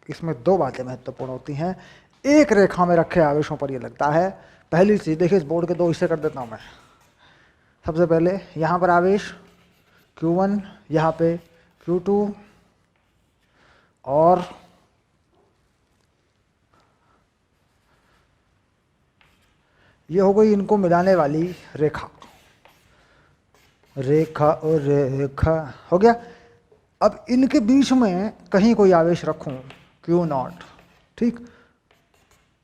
इसमें दो बातें महत्वपूर्ण होती हैं। एक रेखा में रखे आवेशों पर ये लगता है। पहली चीज देखिए, इस बोर्ड के दो हिस्से कर देता हूं मैं। सबसे पहले यहाँ पर आवेश Q1, यहाँ पे Q2, और ये हो गई इनको मिलाने वाली रेखा। रेखा और रेखा हो गया। अब इनके बीच में कहीं कोई आवेश रखूं Q0, ठीक,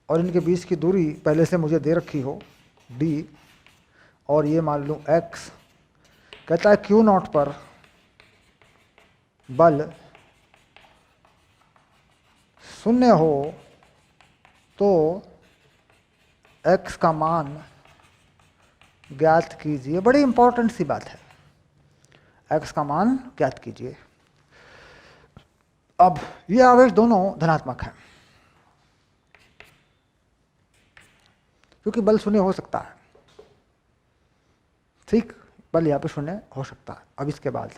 और इनके बीच की दूरी पहले से मुझे दे रखी हो d, और ये मान लूं x। कहता है Q0 पर बल शून्य हो तो x का मान ज्ञात कीजिए। बड़ी इंपॉर्टेंट सी बात है, x का मान ज्ञात कीजिए। अब ये आवेश दोनों धनात्मक हैं, क्योंकि बल शून्य हो सकता है, ठीक, बल यहाँ पे शून्य हो सकता है। अब इसके बाद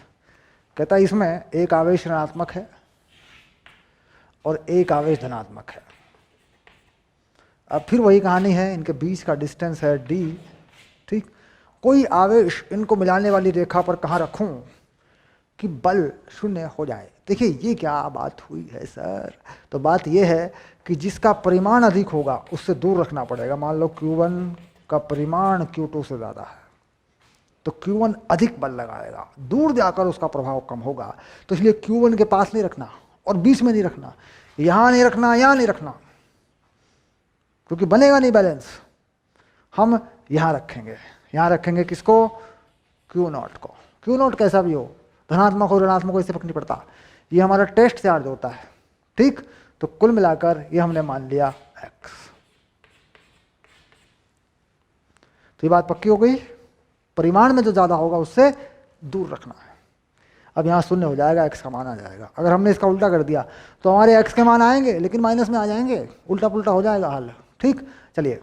कहता है इसमें एक आवेश ऋणात्मक है और एक आवेश धनात्मक है। अब फिर वही कहानी है, इनके बीच का डिस्टेंस है d, ठीक। कोई आवेश इनको मिलाने वाली रेखा पर कहाँ रखूं कि बल शून्य हो जाए। देखिए ये क्या बात हुई है सर, तो बात ये है कि जिसका परिमाण अधिक होगा उससे दूर रखना पड़ेगा। मान लो Q1 का परिमाण Q2 से ज़्यादा है तो Q1 अधिक बल लगाएगा, दूर जाकर उसका प्रभाव कम होगा। तो इसलिए Q1 के पास नहीं रखना और बीच में नहीं रखना, यहाँ नहीं रखना, यहाँ नहीं रखना, क्योंकि बनेगा नहीं बैलेंस। हम यहाँ रखेंगे, यहाँ रखेंगे किसको, Q0 को। Q0 कैसा भी हो, धनात्मक हो ऋणात्मक हो, इससे फर्क नहीं पड़ता, ये हमारा टेस्ट चार्ज होता है, ठीक। तो कुल मिलाकर ये हमने मान लिया x। तो ये बात पक्की हो गई, परिमाण में जो ज़्यादा होगा उससे दूर रखना है। अब यहाँ शून्य हो जाएगा, x का मान आ जाएगा। अगर हमने इसका उल्टा कर दिया तो हमारे x के मान आएंगे लेकिन माइनस में आ जाएंगे, उल्टा पुल्टा हो जाएगा हल, ठीक। चलिए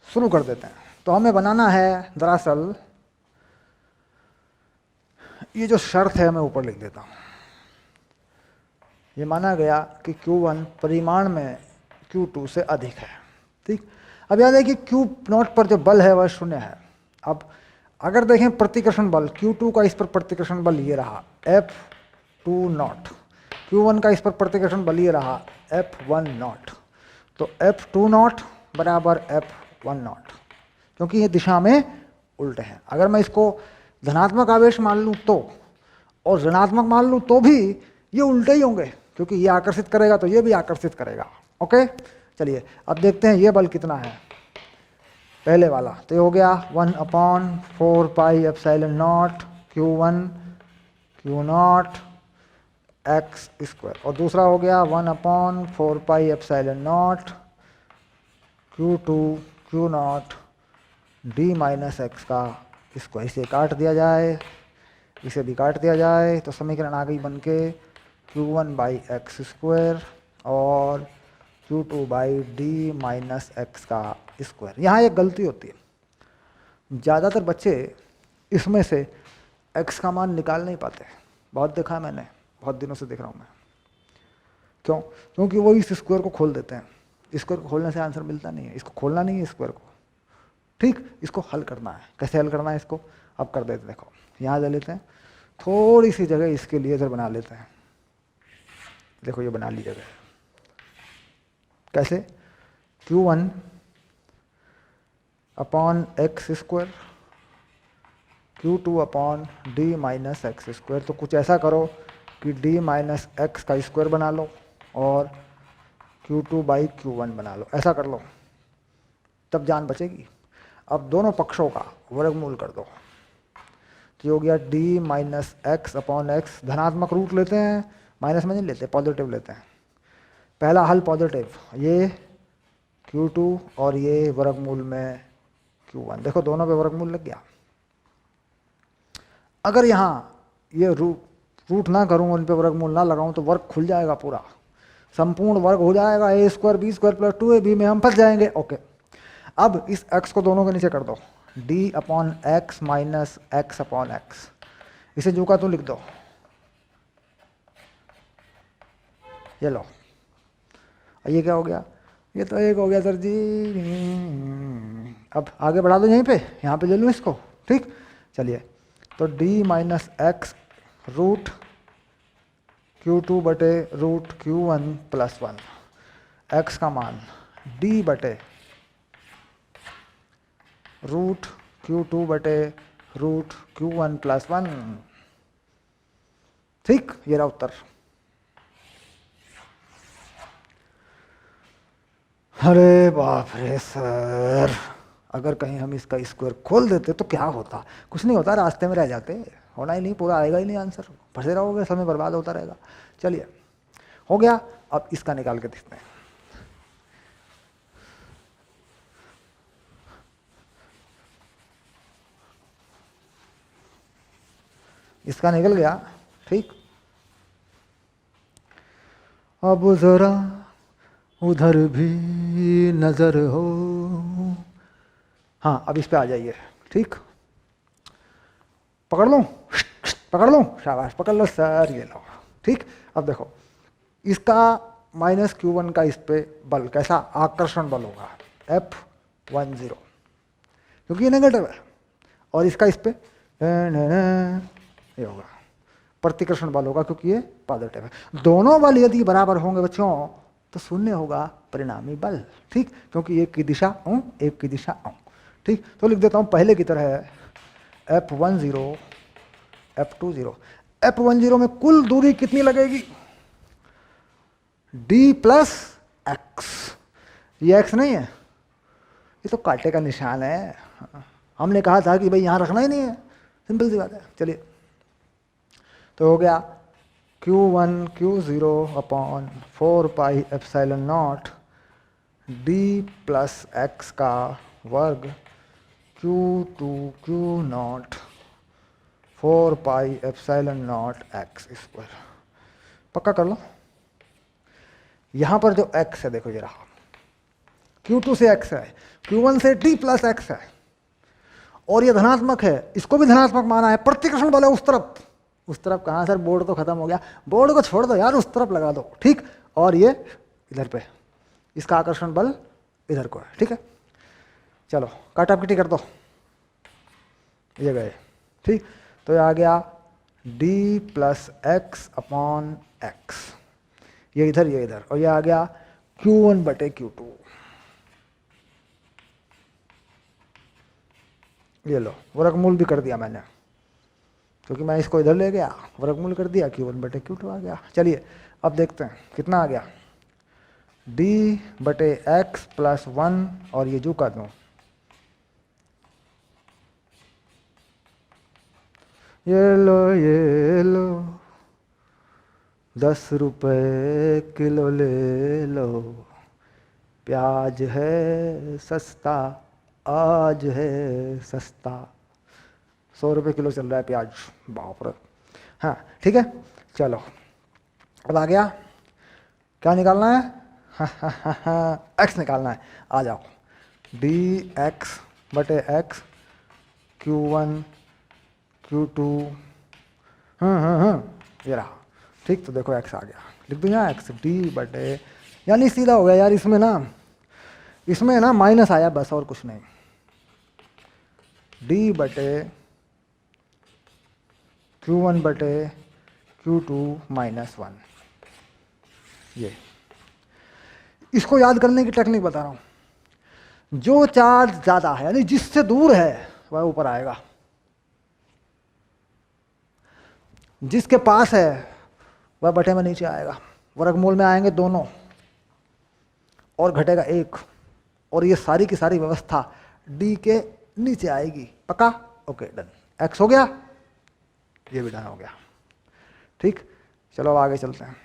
शुरू कर देते हैं। तो हमें बनाना है, दरअसल ये जो शर्त है मैं ऊपर लिख देता हूँ। ये माना गया कि Q1 परिमाण में Q2 से अधिक है, ठीक। अब याद है कि Q0 पर जो बल है वह शून्य है। अब अगर देखें प्रतिकर्षण बल Q2 का इस पर प्रतिकर्षण बल ये रहा F20, Q1 का इस पर प्रतिकर्षण बल ये रहा F10, तो F20 बराबर F10, क्योंकि ये दिशा में उल्टे हैं। अगर मैं इसको धनात्मक आवेश मान लूँ तो, और ऋणात्मक मान लूँ तो भी ये उल्टे ही होंगे, क्योंकि ये आकर्षित करेगा तो ये भी आकर्षित करेगा। ओके, चलिए अब देखते हैं ये बल कितना है। पहले वाला तो ये हो गया 1/4 pi epsilon not Q1 Q0 x square, और दूसरा हो गया 1/4 pi epsilon not Q2 Q0 d minus x का स्क्वायर। इसे काट दिया जाए, इसे भी काट दिया जाए, तो समीकरण आ गई बन के Q1 बाई एक्स स्क्वायर और Q2 by D minus x का स्क्वायर। यहाँ एक गलती होती है, ज़्यादातर बच्चे इसमें से x का मान निकाल नहीं पाते। बहुत देखा है मैंने, बहुत दिनों से देख रहा हूँ मैं। क्यों? क्योंकि वो इस स्क्वायर को खोल देते हैं। स्क्वायर को खोलने से आंसर मिलता नहीं है, इसको खोलना नहीं है स्क्वायर को, ठीक। इसको हल करना है। कैसे हल करना है इसको, अब कर देते, देखो यहाँ ले लेते हैं, थोड़ी सी जगह इसके लिए इधर बना लेते हैं। देखो ये बना ली जगह, कैसे, Q1 upon x square Q2 upon D minus x square. तो कुछ ऐसा करो कि d माइनस एक्स का स्क्वायर बना लो और Q2 बाई Q1 बना लो, ऐसा कर लो, तब जान बचेगी। अब दोनों पक्षों का वर्गमूल कर दो, तो ये हो गया d minus x upon x. धनात्मक रूट लेते हैं, माइनस में नहीं लेते, पॉजिटिव लेते हैं। पहला हल पॉजिटिव, ये Q2 और ये वर्गमूल में Q1। देखो दोनों पे वर्गमूल लग गया। अगर यहाँ ये रूट ना करूँ, उन पे वर्गमूल ना लगाऊं, तो वर्ग खुल जाएगा, पूरा संपूर्ण वर्ग हो जाएगा, a square B square plus 2ab में हम फंस जाएंगे। ओके, अब इस x को दोनों के नीचे कर दो, d upon x minus x upon x, इसे जो का तो लिख दो, ये लो। ये क्या हो गया, ये तो एक हो गया सर जी। अब आगे बढ़ा दो यहीं पे, यहाँ पे ले लूँ इसको, ठीक। चलिए, तो d minus x root Q2 बटे रूट Q1 प्लस 1, एक्स का मान d बटे रूट Q2 बटे रूट Q1 प्लस 1, ठीक। ये रहा उत्तर। अरे बाप रे सर, अगर कहीं हम इसका स्क्वायर खोल देते तो क्या होता? कुछ नहीं होता, रास्ते में रह जाते, होना ही नहीं, पूरा आएगा ही नहीं आंसर, फंसे रहोगे, समय बर्बाद होता रहेगा। चलिए, हो गया। अब इसका निकाल के देखते हैं। इसका निकल गया, ठीक। अब जरा उधर भी नजर हो, हाँ अब इस पे आ जाइए, ठीक। पकड़ लूँ, पकड़ लूँ, शाबाश, पकड़ लो सर, ये लो, ठीक। अब देखो, इसका माइनस Q1 का इस पे बल कैसा आकर्षण बल होगा, F10, क्योंकि ये नेगेटिव है, और इसका इस पे ये होगा प्रतिकर्षण बल होगा, क्योंकि ये पॉजिटिव है। दोनों बल यदि बराबर होंगे बच्चों तो शून्य होगा परिणामी बल, ठीक, क्योंकि एक की दिशा एक की दिशा ठीक। तो लिख देता हूँ पहले की तरह F10 F20। F10 में कुल दूरी कितनी लगेगी, d प्लस एक्स, ये x नहीं है, ये तो कांटे का निशान है, हमने कहा था कि भाई यहाँ रखना ही नहीं है, सिंपल सी बात है। चलिए, तो हो गया Q1 Q0 upon 4 pi epsilon not d plus x का वर्ग Q2 Q0 4 pi epsilon not x square. पक्का कर लो। यहाँ पर जो x है देखो ये रहा, Q2 से x है, Q1 से d प्लस एक्स है, और ये धनात्मक है, इसको भी धनात्मक माना है, प्रतिकर्षण बल है उस तरफ कहाँ सर, बोर्ड तो खत्म हो गया, बोर्ड को छोड़ दो यार, उस तरफ लगा दो, ठीक। और ये इधर पे, इसका आकर्षण बल इधर को है, ठीक है। चलो काटा पीटी कर दो, ये गए, ठीक। तो ये आ गया d plus x upon x, ये इधर, और ये आ गया Q1 बटे Q2, ये लो, वर्गमूल भी कर दिया मैंने, क्योंकि मैं इसको इधर ले गया, वर्गमूल कर दिया, Q1 बटे Q2 आ गया। चलिए अब देखते हैं कितना आ गया, d बटे एक्स प्लस 1, और ये जो कर दूँ, ये लो 10 रुपए किलो ले लो, प्याज है सस्ता, आज है सस्ता, 100 रुपये किलो चल रहा है प्याज, बाप रे। हाँ ठीक है, चलो अब आ गया, क्या निकालना है, एक्स निकालना है, आ जाओ, डी एक्स बटे एक्स Q1 Q2, ये रहा, ठीक। तो देखो x आ गया, लिख दूँ यहाँ x, d बटे, यानी सीधा हो गया यार, इसमें ना माइनस आया बस, और कुछ नहीं, d बटे Q1 बटे Q2 माइनस 1। ये इसको याद करने की टेक्निक बता रहा हूँ, जो चार्ज ज़्यादा है यानी जिससे दूर है वह ऊपर आएगा, जिसके पास है वह बटे में नीचे आएगा, वर्गमूल में आएंगे दोनों, और घटेगा 1, और ये सारी की सारी व्यवस्था d के नीचे आएगी, पक्का, ओके डन, x हो गया, ये भी डन हो गया, ठीक। चलो अब आगे चलते हैं।